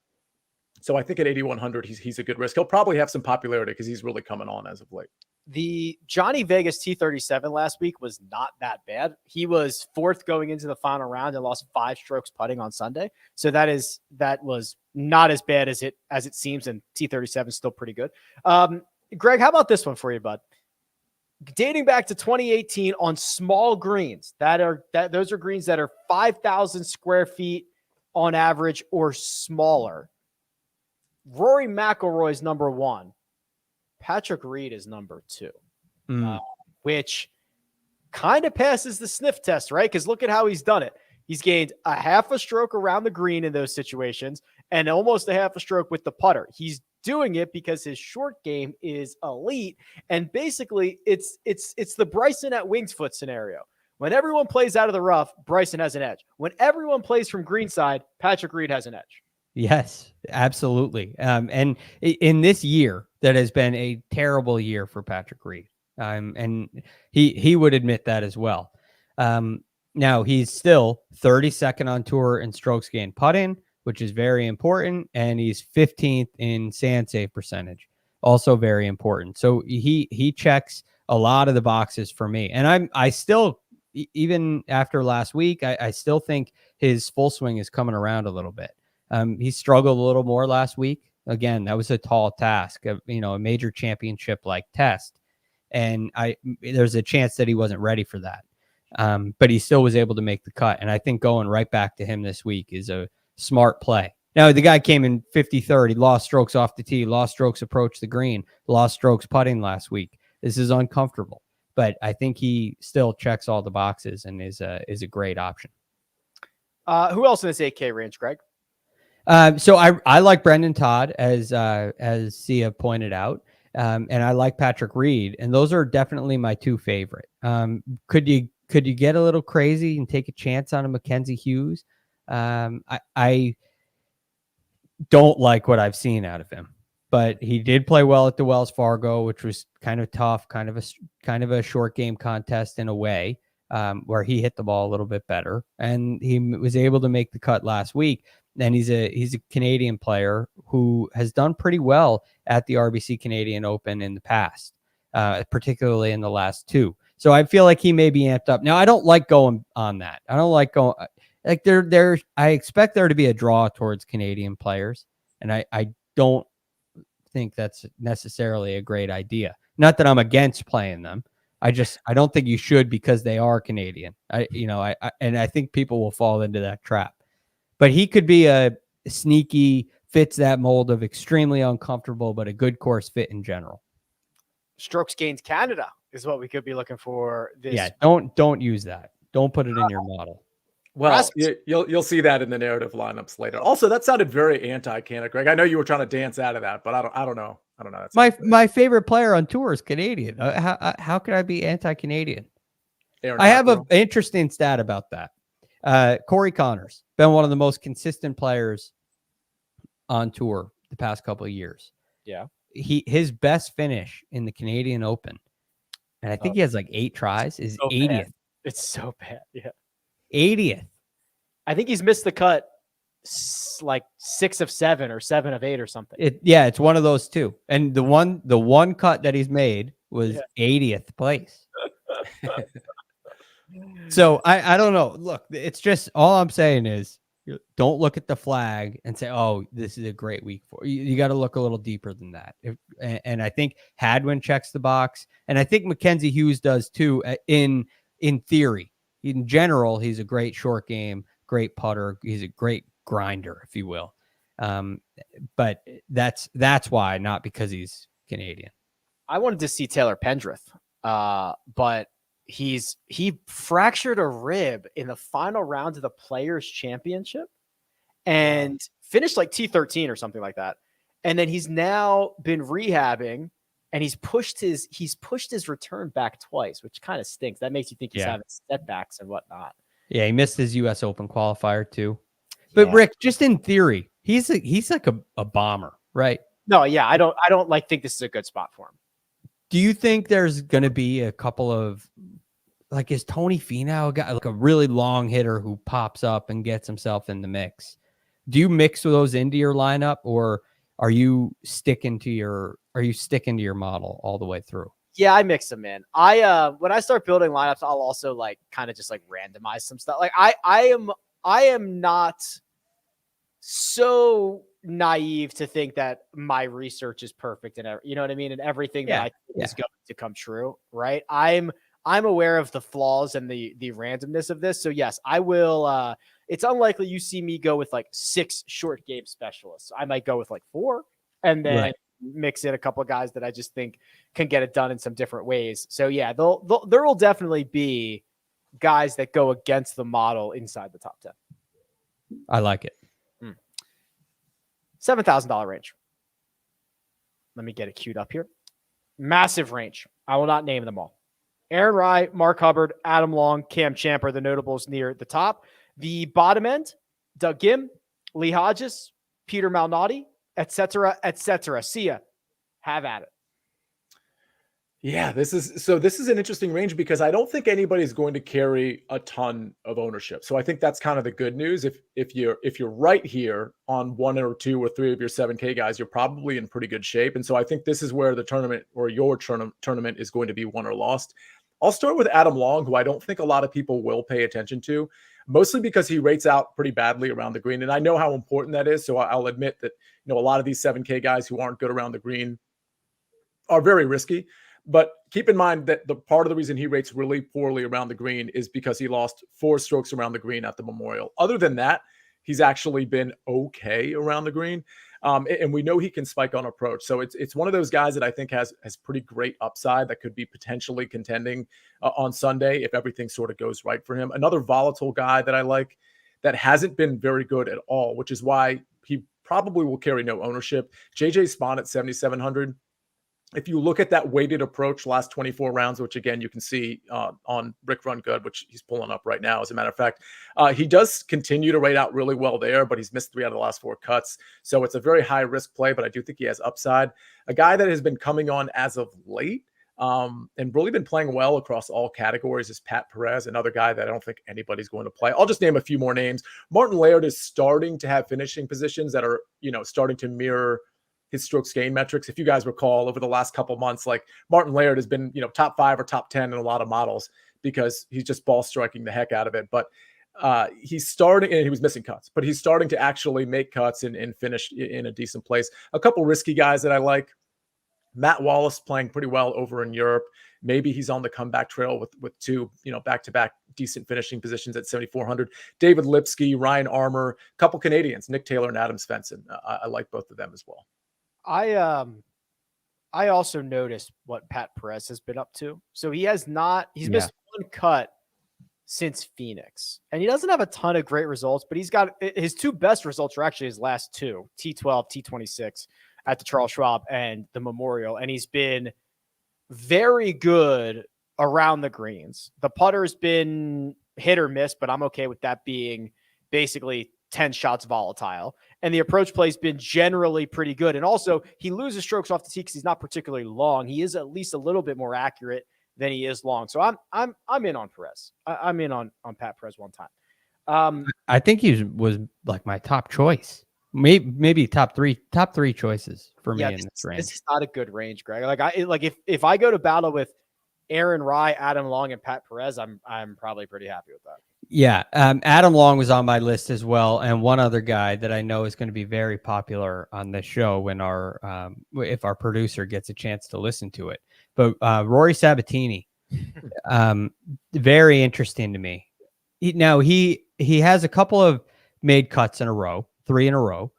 So I think at 8,100, he's a good risk. He'll probably have some popularity because he's really coming on as of late. The Johnny Vegas T37 last week was not that bad. He was 4th going into the final round and lost 5 strokes putting on Sunday. So that was not as bad as it seems, and T37 is still pretty good. Greg, how about this one for you, bud? Dating back to 2018 on small greens, those are greens that are 5,000 square feet on average or smaller. Rory McIlroy's number 1. Patrick Reed is number 2, which kind of passes the sniff test, right? Because look at how he's done it. He's gained a half a stroke around the green in those situations and almost a half a stroke with the putter. He's doing it because his short game is elite. And basically it's the Bryson at Winged Foot scenario. When everyone plays out of the rough, Bryson has an edge. When everyone plays from greenside, Patrick Reed has an edge. Yes, absolutely. And in this year, that has been a terrible year for Patrick Reed. And he would admit that as well. Now he's still 32nd on tour in strokes gained putting, which is very important. And he's 15th in sand save percentage, also very important. So he checks a lot of the boxes for me. And I still, even after last week, I still think his full swing is coming around a little bit. He struggled a little more last week. Again, that was a tall task, a major championship like test. And there's a chance that he wasn't ready for that. But he still was able to make the cut. And I think going right back to him this week is a smart play. Now, the guy came in 53rd. He lost strokes off the tee, lost strokes approach the green, lost strokes putting last week. This is uncomfortable, but I think he still checks all the boxes and is a great option. Who else in this 8K range, Greg? So I like Brendan Todd, as Sia pointed out, and I like Patrick Reed, and those are definitely my 2 favorite. Could you get a little crazy and take a chance on a Mackenzie Hughes? I don't like what I've seen out of him, but he did play well at the Wells Fargo, which was kind of tough, kind of a short game contest in a way, where he hit the ball a little bit better, and he was able to make the cut last week. And he's a Canadian player who has done pretty well at the RBC Canadian Open in the past, particularly in the last 2. So I feel like he may be amped up. Now, I don't like going on that. I don't like going like I expect there to be a draw towards Canadian players, and I don't think that's necessarily a great idea. Not that I'm against playing them. I don't think you should, because they are Canadian. I think people will fall into that trap. But he could be a sneaky, fits that mold of extremely uncomfortable, but a good course fit in general. Strokes gained Canada is what we could be looking for. Yeah, don't use that. Don't put it in your model. Well, you'll see that in the narrative lineups later. Also, that sounded very anti-Canada, Greg. I know you were trying to dance out of that, but I don't know. That's my favorite player on tour is Canadian. How could I be anti-Canadian? I have an interesting stat about that. Corey Connors, been one of the most consistent players on tour the past couple of years. Yeah. His best finish in the Canadian Open, and I think he has like 8 tries, is so 80th. Bad. It's so bad. Yeah. 80th. I think he's missed the cut like 6 of 7 or 7 of 8 or something. It's one of those 2. And the one cut that he's made was 80th place. So I don't know. Look, it's just all I'm saying is don't look at the flag and say, "Oh, this is a great week for you." You got to look a little deeper than that. And I think Hadwin checks the box, and I think Mackenzie Hughes does too. In theory, in general, he's a great short game, great putter. He's a great grinder, if you will. But that's why, not because he's Canadian. I wanted to see Taylor Pendrith, but he fractured a rib in the final round of the Players Championship and finished like T13 or something like that. And then he's now been rehabbing, and he's pushed his return back twice, which kind of stinks. That makes you think he's having setbacks and whatnot. Yeah, he missed his U.S. Open qualifier too. But Rick, just in theory, he's like a bomber, right? No, yeah, I don't think this is a good spot for him. Do you think there's going to be a couple of, like, is Tony Finau a guy, like a really long hitter who pops up and gets himself in the mix? Do you mix those into your lineup, or are you sticking to your model all the way through? Yeah, I mix them in. When I start building lineups, I'll also like kind of just like randomize some stuff. Like I am not so naive to think that my research is perfect and you know what I mean, and everything that I think is going to come true, right? I'm aware of the flaws and the randomness of this. So yes, I will. It's unlikely you see me go with like 6 short game specialists. I might go with like 4 and then mix in a couple of guys that I just think can get it done in some different ways. So yeah, there will definitely be guys that go against the model inside the top 10. I like it. $7,000 range. Let me get it queued up here. Massive range. I will not name them all. Aaron Rai, Mark Hubbard, Adam Long, Cam Champ are the notables near the top. The bottom end, Doug Gim, Lee Hodges, Peter Malnati, etc., etc. See ya. Have at it. Yeah, this is an interesting range because I don't think anybody's going to carry a ton of ownership. So I think that's kind of the good news. If you're right here on 1 or 2 or 3 of your 7K guys, you're probably in pretty good shape. And so I think this is where the tournament or your tournament is going to be won or lost. I'll start with Adam Long, who I don't think a lot of people will pay attention to, mostly because he rates out pretty badly around the green. And I know how important that is. So I'll admit that, a lot of these 7K guys who aren't good around the green are very risky. But keep in mind that the part of the reason he rates really poorly around the green is because he lost 4 strokes around the green at the Memorial. Other than that, he's actually been okay around the green. And we know he can spike on approach. So it's one of those guys that I think has pretty great upside that could be potentially contending on Sunday if everything sort of goes right for him. Another volatile guy that I like that hasn't been very good at all, which is why he probably will carry no ownership. JJ Spawn at 7,700. If you look at that weighted approach last 24 rounds, which again, you can see on RickRunGood, which he's pulling up right now. As a matter of fact, he does continue to rate out really well there, but he's missed 3 out of the last 4 cuts. So it's a very high risk play, but I do think he has upside. A guy that has been coming on as of late and really been playing well across all categories is Pat Perez, another guy that I don't think anybody's going to play. I'll just name a few more names. Martin Laird is starting to have finishing positions that are, starting to mirror his strokes gain metrics. If you guys recall, over the last couple of months, like Martin Laird has been, top 5 or top 10 in a lot of models because he's just ball striking the heck out of it. But he's starting, and he was missing cuts, but he's starting to actually make cuts and finish in a decent place. A couple risky guys that I like. Matt Wallace playing pretty well over in Europe. Maybe he's on the comeback trail with 2, back-to-back decent finishing positions at 7,400. David Lipsky, Ryan Armour, a couple Canadians, Nick Taylor and Adam Svensson. I like both of them as well. I also noticed what Pat Perez has been up to. So he's missed 1 cut since Phoenix, and he doesn't have a ton of great results, but he's got his 2 best results are actually his last 2, T12, T26 at the Charles Schwab and the Memorial. And he's been very good around the greens. The putter's been hit or miss, but I'm okay with that being basically 10 shots volatile. And the approach play has been generally pretty good. And also he loses strokes off the tee because he's not particularly long. He is at least a little bit more accurate than he is long. So I'm in on Perez. I'm in on Pat Perez one time. I think he was like my top choice. Maybe top three choices for me in this range. This is not a good range, Greg. If I go to battle with Aaron Rye, Adam Long, and Pat Perez, I'm probably pretty happy with that. Yeah. Adam Long was on my list as well. And one other guy that I know is going to be very popular on this show when if our producer gets a chance to listen to it. But Rory Sabatini, very interesting to me. He has a couple of made cuts in a row, 3 in a row.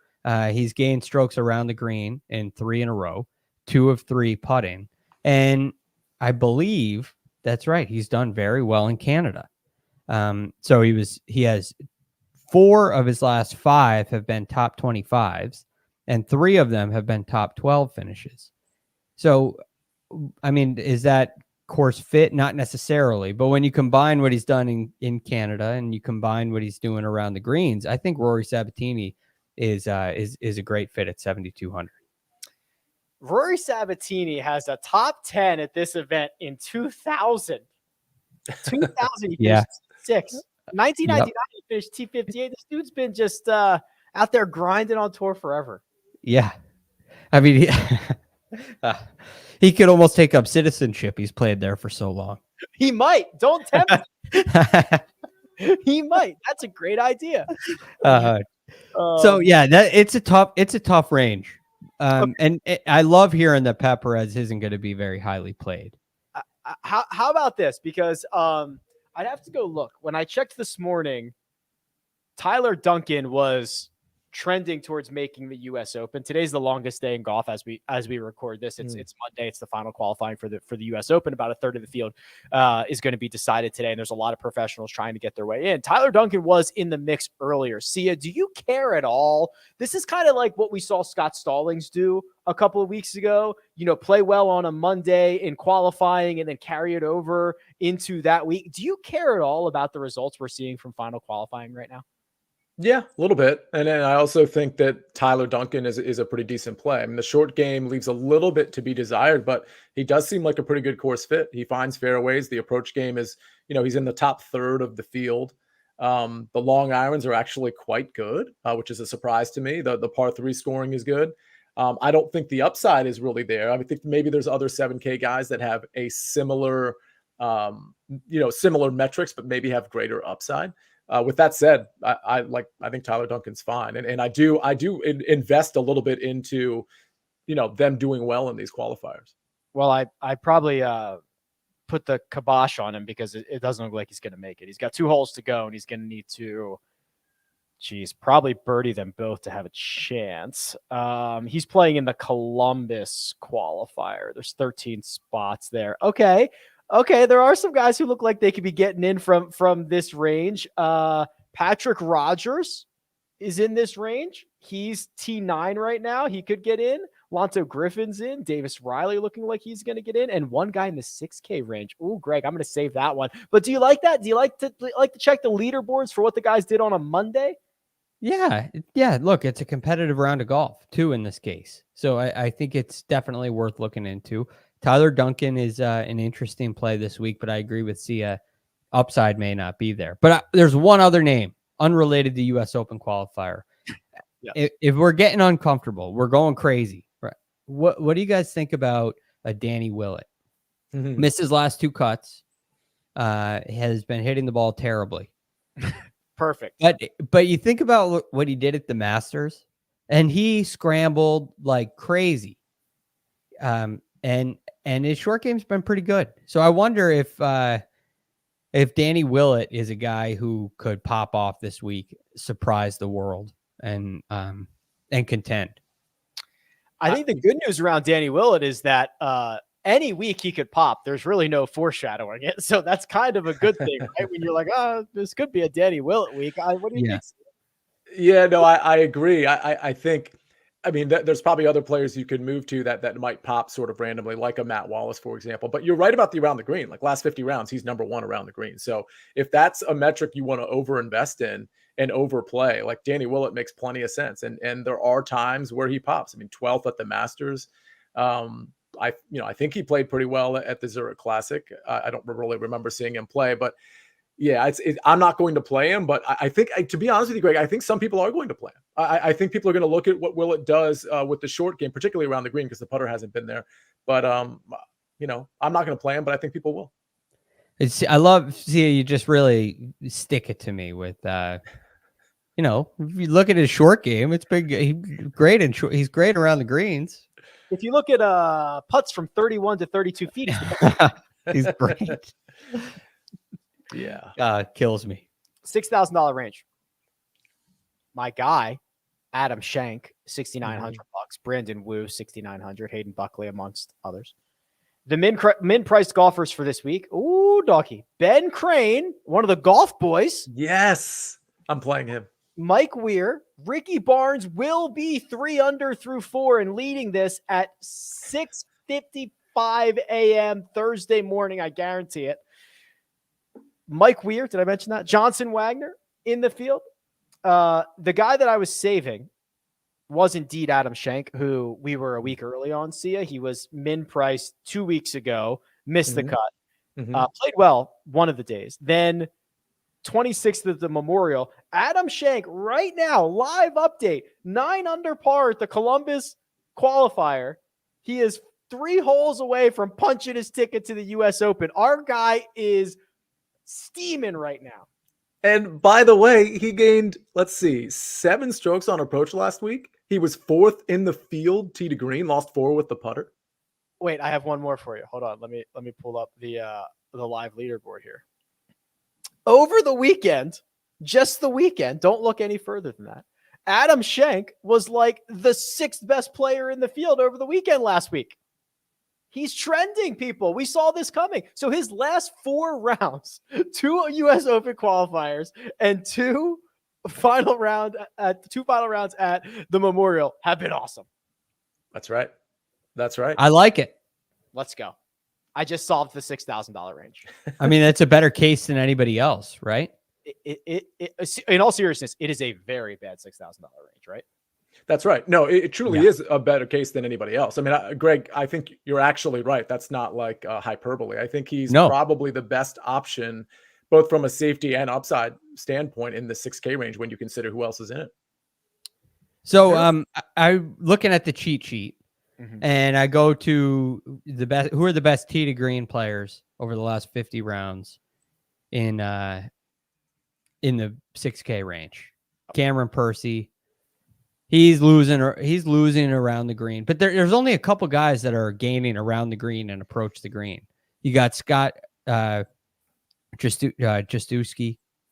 He's gained strokes around the green in 3 in a row, 2 of 3 putting. And I believe that's right. He's done very well in Canada. So he has 4 of his last 5 have been top 25s, and 3 of them have been top 12 finishes. So, I mean, is that course fit? Not necessarily, but when you combine what he's done in Canada and you combine what he's doing around the greens, I think Rory Sabatini is a great fit at 7,200. Rory Sabatini has a top 10 at this event in 2000. 2000, he Yeah. finished 6. 1999, he finished T58. This dude's been just out there grinding on tour forever. Yeah. I mean, he could almost take up citizenship. He's played there for so long. He might. Don't tempt him. He might. That's a great idea. So yeah, it's a tough range. And I love hearing that Pat Perez isn't going to be very highly played. How about this? Because I'd have to go look. When I checked this morning, Tyler Duncan was trending towards making the U.S. Open. Today's the longest day in golf as we record this. It's Monday. It's the final qualifying for the U.S. Open. About a third of the field is going to be decided today, and there's a lot of professionals trying to get their way in. Tyler Duncan was in the mix earlier. Sia, do you care at all? This is kind of like what we saw Scott Stallings do a couple of weeks ago. Play well on a Monday in qualifying and then carry it over into that week. Do you care at all about the results we're seeing from final qualifying right now? Yeah, a little bit. And then I also think that Tyler Duncan is a pretty decent play. I mean, the short game leaves a little bit to be desired, but he does seem like a pretty good course fit. He finds fairways. The approach game is, he's in the top third of the field. The long irons are actually quite good, which is a surprise to me. The par 3 scoring is good. I don't think the upside is really there. I think maybe there's other 7K guys that have a similar, similar metrics, but maybe have greater upside. With that said, I think Tyler Duncan's fine, and I do invest a little bit into, them doing well in these qualifiers. Well, I probably put the kibosh on him because it doesn't look like he's going to make it. He's got 2 holes to go, and he's going to need to, probably birdie them both to have a chance. He's playing in the Columbus qualifier. There's 13 spots there. Okay, there are some guys who look like they could be getting in from this range. Patrick Rogers is in this range. He's T9 right now. He could get in. Lonto Griffin's in. Davis Riley looking like he's going to get in. And one guy in the 6K range. Ooh, Greg, I'm going to save that one. But do you like that? Do you like to check the leaderboards for what the guys did on a Monday? Yeah. Look, it's a competitive round of golf too in this case. So I think it's definitely worth looking into. Tyler Duncan is an interesting play this week, but I agree with Sia. Upside may not be there. But there's one other name, unrelated to U.S. Open qualifier. Yeah. If we're getting uncomfortable, we're going crazy. Right? What do you guys think about a Danny Willett? Mm-hmm. Missed his last 2 cuts. Has been hitting the ball terribly. Perfect. But you think about what he did at the Masters, and he scrambled like crazy. And his short game's been pretty good. So I wonder if Danny Willett is a guy who could pop off this week, surprise the world, and contend. I think the good news around Danny Willett is that any week he could pop. There's really no foreshadowing it. So that's kind of a good thing, right? When you're like, this could be a Danny Willett week. What do you think? Yeah, no, I agree. I think, there's probably other players you could move to that might pop sort of randomly, like a Matt Wallace, for example. But you're right about the around the green. Like last 50 rounds, he's number 1 around the green. So if that's a metric you want to overinvest in and overplay, like Danny Willett makes plenty of sense. And there are times where he pops. 12th at the Masters. I think he played pretty well at the Zurich Classic. I don't really remember seeing him play, but yeah, I'm not going to play him, but I think, to be honest with you, Greg, I think some people are going to play him. I think people are going to look at what Willett does with the short game, particularly around the green, because the putter hasn't been there. But I'm not going to play him, but I think people will. I love seeing you just really stick it to me with, if you look at his short game, it's been he's great and he's great around the greens. If you look at putts from 31 to 32 feet, he's great. Yeah. Kills me. $6,000 range. My guy, Adam Schenk, $6,900. Brandon Wu, $6,900. Hayden Buckley, amongst others. The min-priced golfers for this week. Ooh, doggy. Ben Crane, one of the golf boys. Yes. I'm playing him. Mike Weir. Ricky Barnes will be 3 under through 4 and leading this at 6:55 a.m. Thursday morning. I guarantee it. Mike Weir, did I mention that? Johnson Wagner in the field. The guy that I was saving was indeed Adam Schenk, who we were a week early on. Sia, he was min priced 2 weeks ago, missed the cut, played well one of the days. Then 26th of the Memorial, Adam Schenk right now, live update, 9 under par at the Columbus qualifier. He is 3 holes away from punching his ticket to the U.S. Open. Our guy is steaming right now. And by the way, he gained, 7 strokes on approach last week. He was 4th in the field, tee to green, lost 4 with the putter. Wait, I have one more for you. Hold on. Let me pull up the live leaderboard here. Over the weekend, just the weekend, don't look any further than that. Adam Schenk was like the 6th best player in the field over the weekend last week. He's trending, people. We saw this coming. So his last 4 rounds, 2 U.S. Open qualifiers and 2 final rounds at the Memorial have been awesome. That's right. I like it. Let's go. I just solved the $6,000 range. I mean, that's a better case than anybody else, right? In all seriousness, it is a very bad $6,000 range, right? That's right. No, it truly is a better case than anybody else. I mean, Greg, I think you're actually right. That's not like hyperbole. I think he's probably the best option, both from a safety and upside standpoint in the 6K range when you consider who else is in it. So I'm looking at the cheat sheet and I go to the best, who are the best tee to green players over the last 50 rounds in the 6K range. Cameron Percy. He's losing around the green, but there's only a couple guys that are gaining around the green and approach the green. You got Scott Jastrzewski.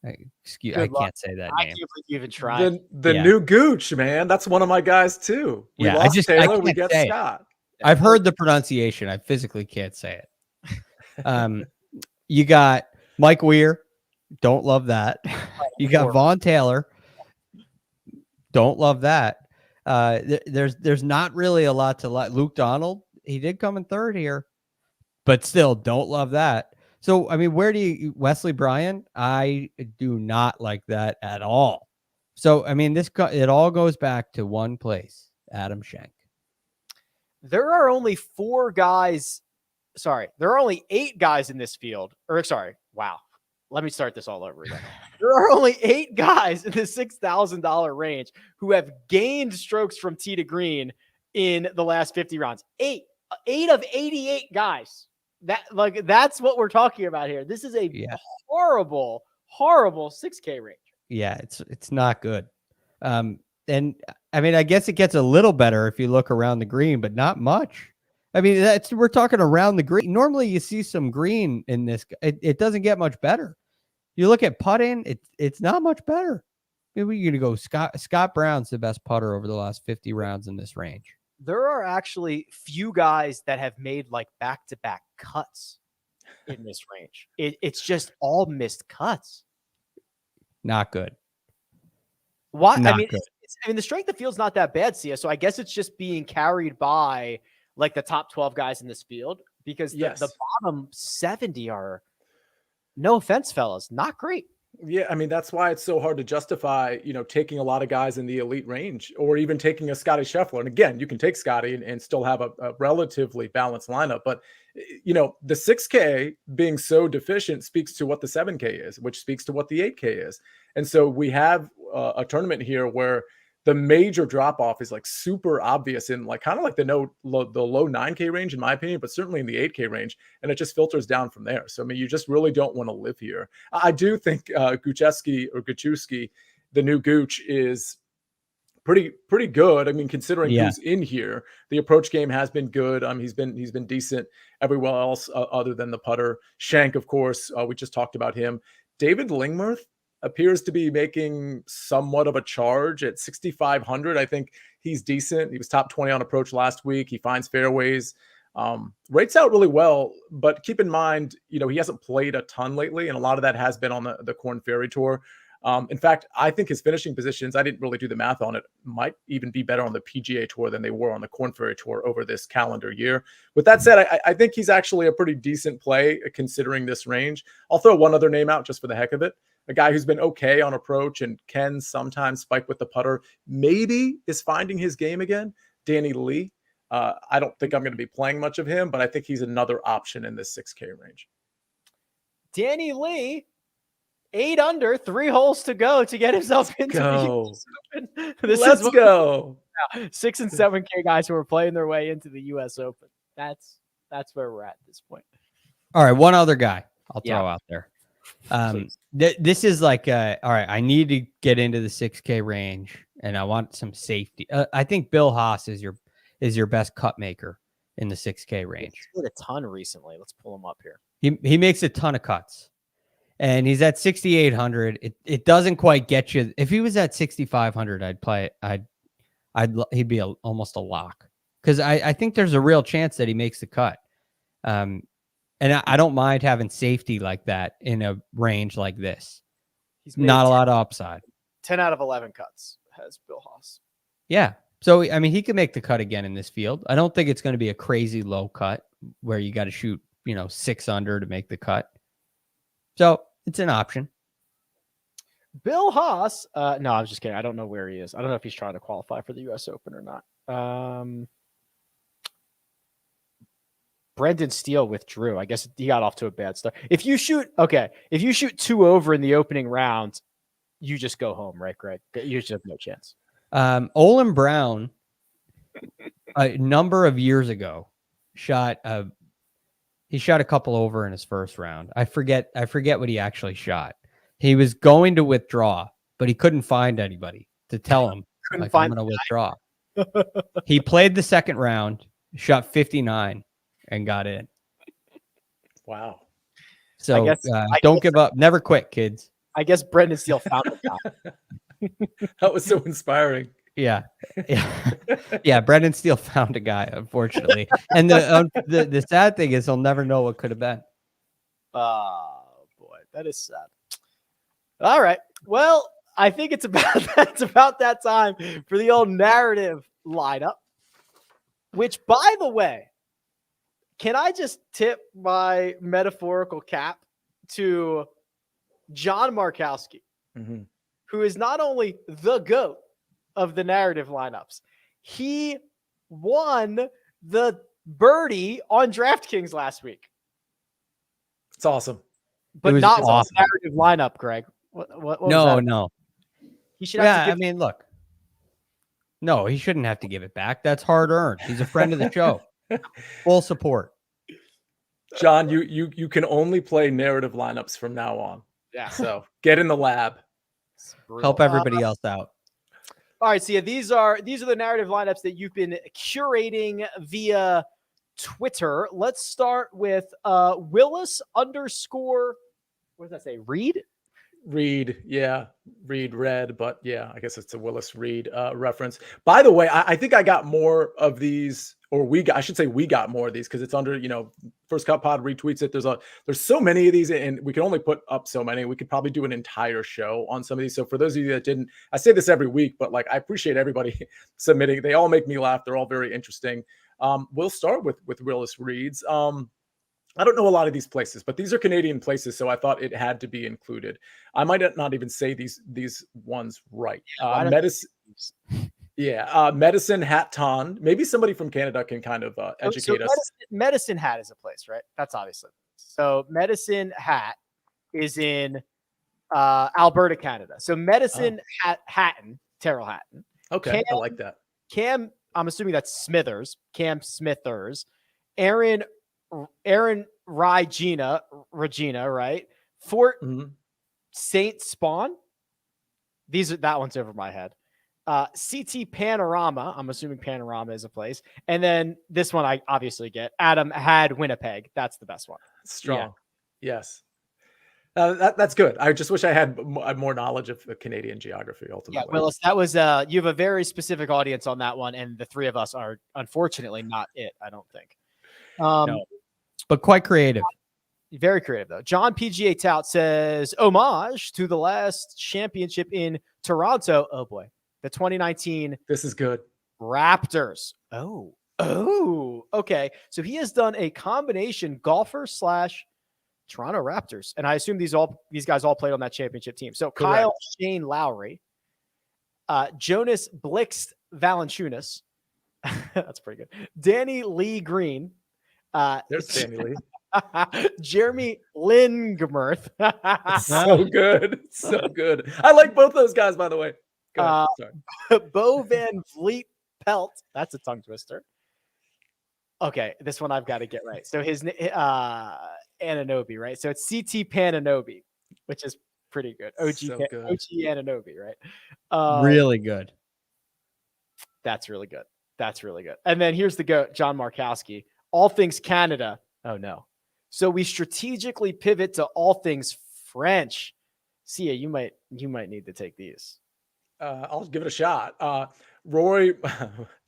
I can't say that name. I can't believe you even tried. The new Gooch, man. That's one of my guys too. We lost Taylor. We get Scott. I've heard the pronunciation. I physically can't say it. You got Mike Weir. Don't love that. You got Vaughn Taylor. Don't love that. There's not really a lot to like. Luke Donald, he did come in 3rd here, but still don't love that. So, I mean, Wesley Bryan? I do not like that at all. So, I mean, it all goes back to one place, Adam Schenk. There are only 4 guys. Sorry, there are only 8 guys in this field. Wow. Let me start this all over again. There are only 8 guys in the $6,000 range who have gained strokes from tee to green in the last 50 rounds. 8 of 88 guys. That's what we're talking about here. This is a horrible 6K range. Yeah, it's not good. And I mean, I guess it gets a little better if you look around the green, but not much. I mean, we're talking around the green. Normally you see some green in this. It doesn't get much better. You look at putting, it's not much better. Maybe you're going to go Scott Brown's the best putter over the last 50 rounds in this range. There are actually few guys that have made like back-to-back cuts in this range. It's just all missed cuts. Not good. Why? I mean, the strength of field's not that bad, Sia. So I guess it's just being carried by like the top 12 guys in this field because the bottom 70 are, no offense, fellas, not great. Yeah, I mean, that's why it's so hard to justify, taking a lot of guys in the elite range or even taking a Scotty Scheffler. And again, you can take Scotty and still have a relatively balanced lineup. But, the 6K being so deficient speaks to what the 7K is, which speaks to what the 8K is. And so we have a tournament here where the major drop off is like super obvious in like kind of like the low 9K range, in my opinion, but certainly in the 8K range. And it just filters down from there. So, I mean, you just really don't want to live here. I do think Guchewski, the new Gooch, is pretty good. I mean, considering who's in here, the approach game has been good. He's been decent everywhere else other than the putter. Shank, of course, we just talked about him. David Lingmerth appears to be making somewhat of a charge at 6,500. I think he's decent. He was top 20 on approach last week. He finds fairways, rates out really well, but keep in mind, he hasn't played a ton lately, and a lot of that has been on the Korn Ferry Tour. In fact, I think his finishing positions, I didn't really do the math on it, might even be better on the PGA Tour than they were on the Korn Ferry Tour over this calendar year. With that said, I think he's actually a pretty decent play considering this range. I'll throw one other name out just for the heck of it. A guy who's been okay on approach and can sometimes spike with the putter, maybe is finding his game again, Danny Lee. I don't think I'm going to be playing much of him, but I think he's another option in this 6K range. Danny Lee, 8 under, 3 holes to go to get himself into the US Open. Let's go. 6 and 7K guys who are playing their way into the US Open. That's where we're at this point. All right, one other guy I'll throw out there. This is like, all right, I need to get into the 6K range, and I want some safety. I think Bill Haas is your best cut maker in the 6K range. He's hit a ton recently. Let's pull him up here. He makes a ton of cuts, and he's at 6,800. It doesn't quite get you. If he was at 6,500, I'd play. He'd be almost a lock, because I think there's a real chance that he makes the cut. And I don't mind having safety like that in a range like this. He's not a lot of upside. 10 out of 11 cuts has Bill Haas. Yeah. So, I mean, he could make the cut again in this field. I don't think it's going to be a crazy low cut where you got to shoot, 6 under to make the cut. So it's an option. Bill Haas. No, I was just kidding. I don't know where he is. I don't know if he's trying to qualify for the US Open or not. Brendan Steele withdrew. I guess he got off to a bad start. If you shoot 2 over in the opening round, you just go home, right, Greg? You just have no chance. Olin Brown, a number of years ago, shot a couple over in his first round. I forget what he actually shot. He was going to withdraw, but he couldn't find anybody to tell him, I'm going to withdraw. He played the second round, shot 59. And got in. Wow. So don't give up. Never quit, kids. I guess Brendan Steele found a guy. That was so inspiring. Yeah. Yeah. Brendan Steele found a guy, unfortunately. And the sad thing is he'll never know what could have been. Oh, boy. That is sad. All right. Well, I think it's about that time for the old narrative lineup, which, by the way, can I just tip my metaphorical cap to John Markowski, who is not only the GOAT of the narrative lineups, he won the birdie on DraftKings last week. It's awesome. But not on the narrative lineup, Greg. What No. He should have to look. No, he shouldn't have to give it back. That's hard earned. He's a friend of the show. Full support. John, you can only play narrative lineups from now on. Yeah. So get in the lab. Help everybody else out. All right. So yeah, these are the narrative lineups that you've been curating via Twitter. Let's start with Willis _ what does that say? Reed, yeah. Reed Red, but yeah, I guess it's a Willis Reed reference. By the way, I think I got more of these, or we got more of these because it's under, First Cut Pod retweets it. There's so many of these, and we can only put up so many. We could probably do an entire show on some of these. So for those of you that didn't, I say this every week, but I appreciate everybody submitting. They all make me laugh. They're all very interesting. We'll start with Willis Reed's. I don't know a lot of these places, but these are Canadian places, so I thought it had to be included. I might not even say these ones right. Medicine Hat Ton. Maybe somebody from Canada can kind of educate us. Medicine Hat is a place, right? That's obviously. So Medicine Hat is in Alberta, Canada. So Medicine Hatton, Terrell Hatton, Okay, I like that. Cam, I'm assuming that's Smithers. Cam Smithers. Aaron Regina, right? Fort Saint Spawn. That one's over my head. CT Panorama. I'm assuming Panorama is a place. And then this one I obviously get. Adam had Winnipeg. That's the best one. Strong. Yeah. Yes. That's good. I just wish I had more knowledge of the Canadian geography ultimately. Yeah, Willis, that was you have a very specific audience on that one, and the three of us are unfortunately not it, I don't think. No, but quite creative. Very creative though. John PGA Tout says homage to the last championship in Toronto. Oh boy. The 2019 This is good. Raptors. Oh, okay. So he has done a combination golfer / Toronto Raptors. And I assume these guys all played on that championship team. So Correct. Kyle Shane Lowry, Jonas Blixt Valanciunas. That's pretty good. Danny Lee Green. There's Danny Lee. Jeremy Lindgmerth. So good. So good. I like both those guys, by the way. Go ahead. Sorry. Bo Van Vliet Pelt. That's a tongue twister. Okay, this one I've got to get right. So his Ananobi, right? So it's CT Pananobi, which is pretty good. OG Ananobi, right? Really good. That's really good. That's really good. And then here's the GOAT, John Markowski. All things Canada. Oh no. So we strategically pivot to all things French. Sia, you might need to take these. I'll give it a shot. Roy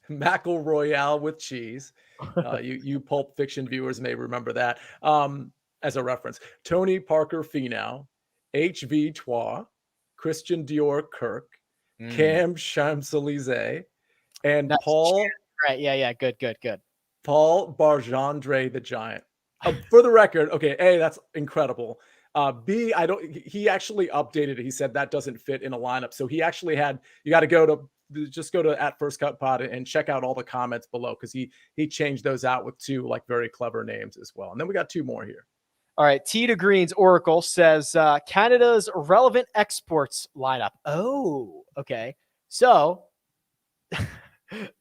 Mackerel Royale with cheese. You Pulp Fiction viewers may remember that as a reference. Tony Parker Finau, HV Trois, Christian Dior Kirk, Cam Champs-Élysées, and That's Paul. Right. Yeah. Good. Paul Bargendre the Giant. For the record, okay, A, that's incredible. B, he actually updated it. He said that doesn't fit in a lineup. So he actually you got to go to @FirstCutPod and check out all the comments below because he changed those out with two like very clever names as well. And then we got two more here. All right. T to Green's Oracle says Canada's relevant exports lineup. Oh, okay. So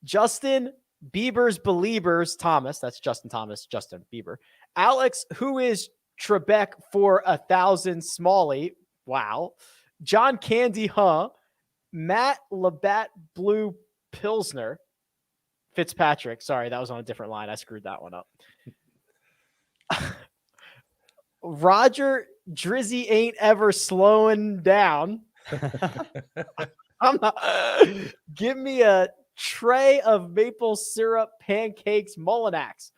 Justin Bieber's Beliebers Thomas. That's Justin Thomas, Justin Bieber. Alex, who is Trebek for 1,000 Smalley. Wow. John Candy, Matt Labatt Blue Pilsner. Fitzpatrick. Sorry, that was on a different line. I screwed that one up. Roger Drizzy ain't ever slowing down. I'm not. Give me a tray of maple syrup pancakes Mullinax.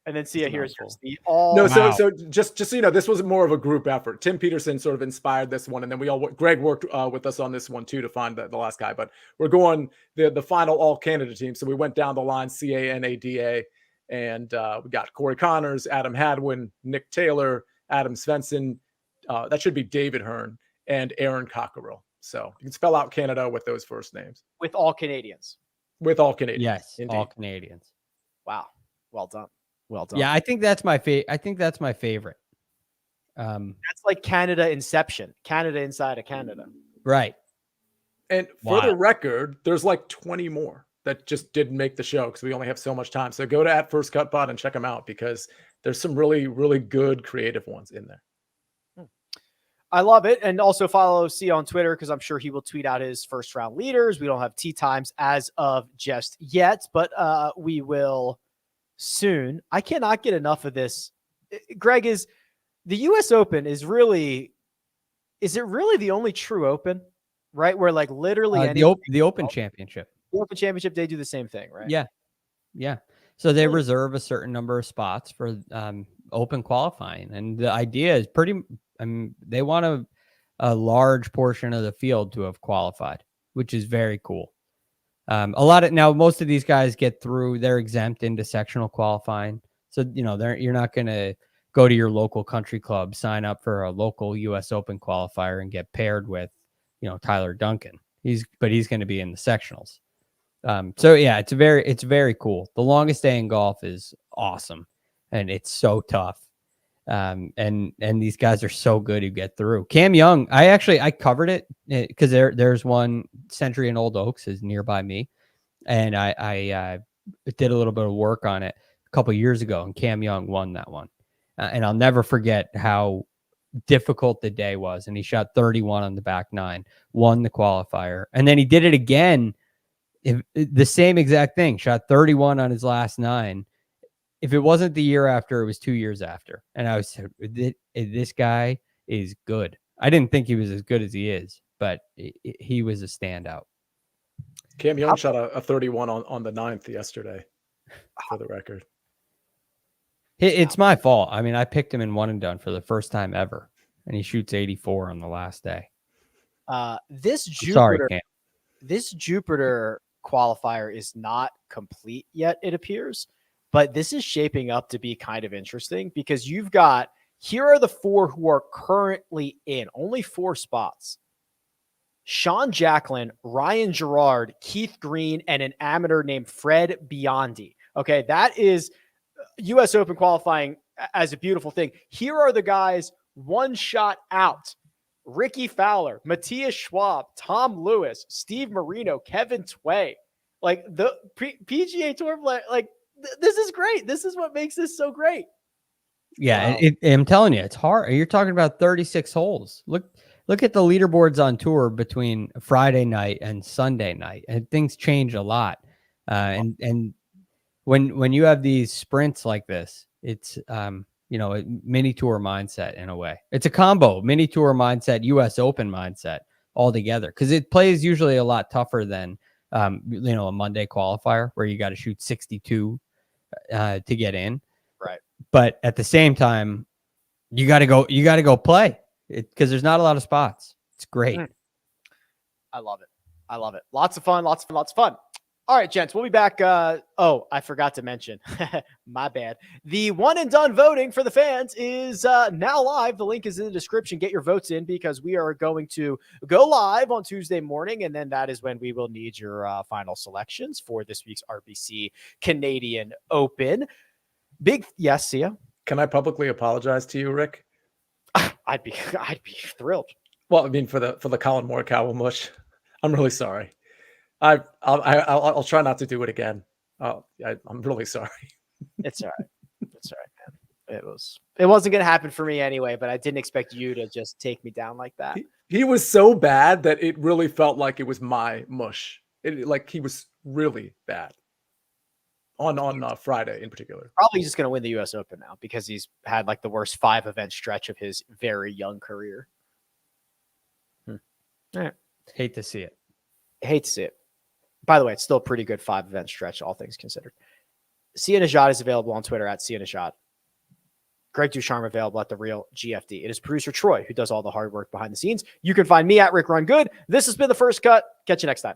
And then Sia, here's the all. No, so just so you know, this was more of a group effort. Tim Peterson sort of inspired this one, and then Greg worked with us on this one too to find the last guy. But we're going the final all Canada team, so we went down the line: CANADA, and we got Corey Connors, Adam Hadwin, Nick Taylor, Adam Svensson. That should be David Hearn and Aaron Cockerill. So you can spell out Canada with those first names. With all Canadians. With all Canadians. Yes, indeed. all Canadians. Wow. Well done. Well done. Yeah, I think that's my favorite. That's like Canada Inception. Canada inside of Canada. Right. And for the record, there's like 20 more that just didn't make the show because we only have so much time. So go to @FirstCutPod and check them out because there's some really, really good creative ones in there. I love it. And also follow Sia on Twitter because I'm sure he will tweet out his first round leaders. We don't have tee times as of just yet, but we will soon. I cannot get enough of this. Greg, is the US Open is it really the only true Open, right? Where like literally the Open Championship. The Open Championship, they do the same thing, right? Yeah. So they reserve a certain number of spots for Open qualifying. And the idea is they want a large portion of the field to have qualified, which is very cool. Most of these guys get through, they're exempt into sectional qualifying. So, you're not going to go to your local country club, sign up for a local US Open qualifier and get paired with, Tyler Duncan. He's going to be in the sectionals. So yeah, it's very cool. The longest day in golf is awesome and it's so tough. And these guys are so good who get through. Cam Young, I covered it because there's one Century and Old Oaks is nearby me, and I did a little bit of work on it a couple years ago, and Cam Young won that one. And I'll never forget how difficult the day was. And he shot 31 on the back nine, won the qualifier. And then he did it again. The same exact thing, shot 31 on his last nine. If it wasn't the year after, it was 2 years after. And I was, this guy is good. I didn't think he was as good as he is, but he was a standout. Cam Young shot a 31 on the 9th yesterday, for the record. It's my fault. I mean, I picked him in one and done for the first time ever, and he shoots 84 on the last day. This Jupiter, sorry, Cam. This Jupiter qualifier is not complete yet, it appears, but this is shaping up to be kind of interesting because here are the 4 who are currently in, only 4 spots. Sean Jacklin, Ryan Gerard, Keith Green, and an amateur named Fred Biondi. Okay, that is U.S. Open qualifying as a beautiful thing. Here are the guys 1 shot out. Ricky Fowler, Matthias Schwab, Tom Lewis, Steve Marino, Kevin Tway. Like the PGA Tour, this is great. This is what makes this so great. Yeah, Wow. I'm telling you, it's hard. You're talking about 36 holes. Look at the leaderboards on tour between Friday night and Sunday night, and things change a lot. And when you have these sprints like this, it's a mini tour mindset in a way. It's a combo, mini tour mindset, US Open mindset all together, because it plays usually a lot tougher than a Monday qualifier where you got to shoot 62 to get in. Right. But at the same time, you got to go play it because there's not a lot of spots. It's great. I love it. Lots of fun. All right, gents, we'll be back. I forgot to mention, my bad. The one and done voting for the fans is now live. The link is in the description. Get your votes in because we are going to go live on Tuesday morning. And then that is when we will need your final selections for this week's RBC Canadian Open. Yes, Sia. Can I publicly apologize to you, Rick? I'd be thrilled. Well, I mean, for the Colin Morikawa mush, I'm really sorry. I'll try not to do it again. I'm really sorry. It's all right. It's all right, man. It wasn't going to happen for me anyway, but I didn't expect you to just take me down like that. He was so bad that it really felt like it was my mush. Like he was really bad on Friday in particular. Probably just going to win the U.S. Open now because he's had like the worst 5-event stretch of his very young career. All right. Hate to see it. By the way, it's still a pretty good 5-event stretch, all things considered. Sia Nejad is available on Twitter at Sia Nejad. Greg DuCharme available at The Real GFD. It is producer Troy who does all the hard work behind the scenes. You can find me at RickRunGood. This has been The First Cut. Catch you next time.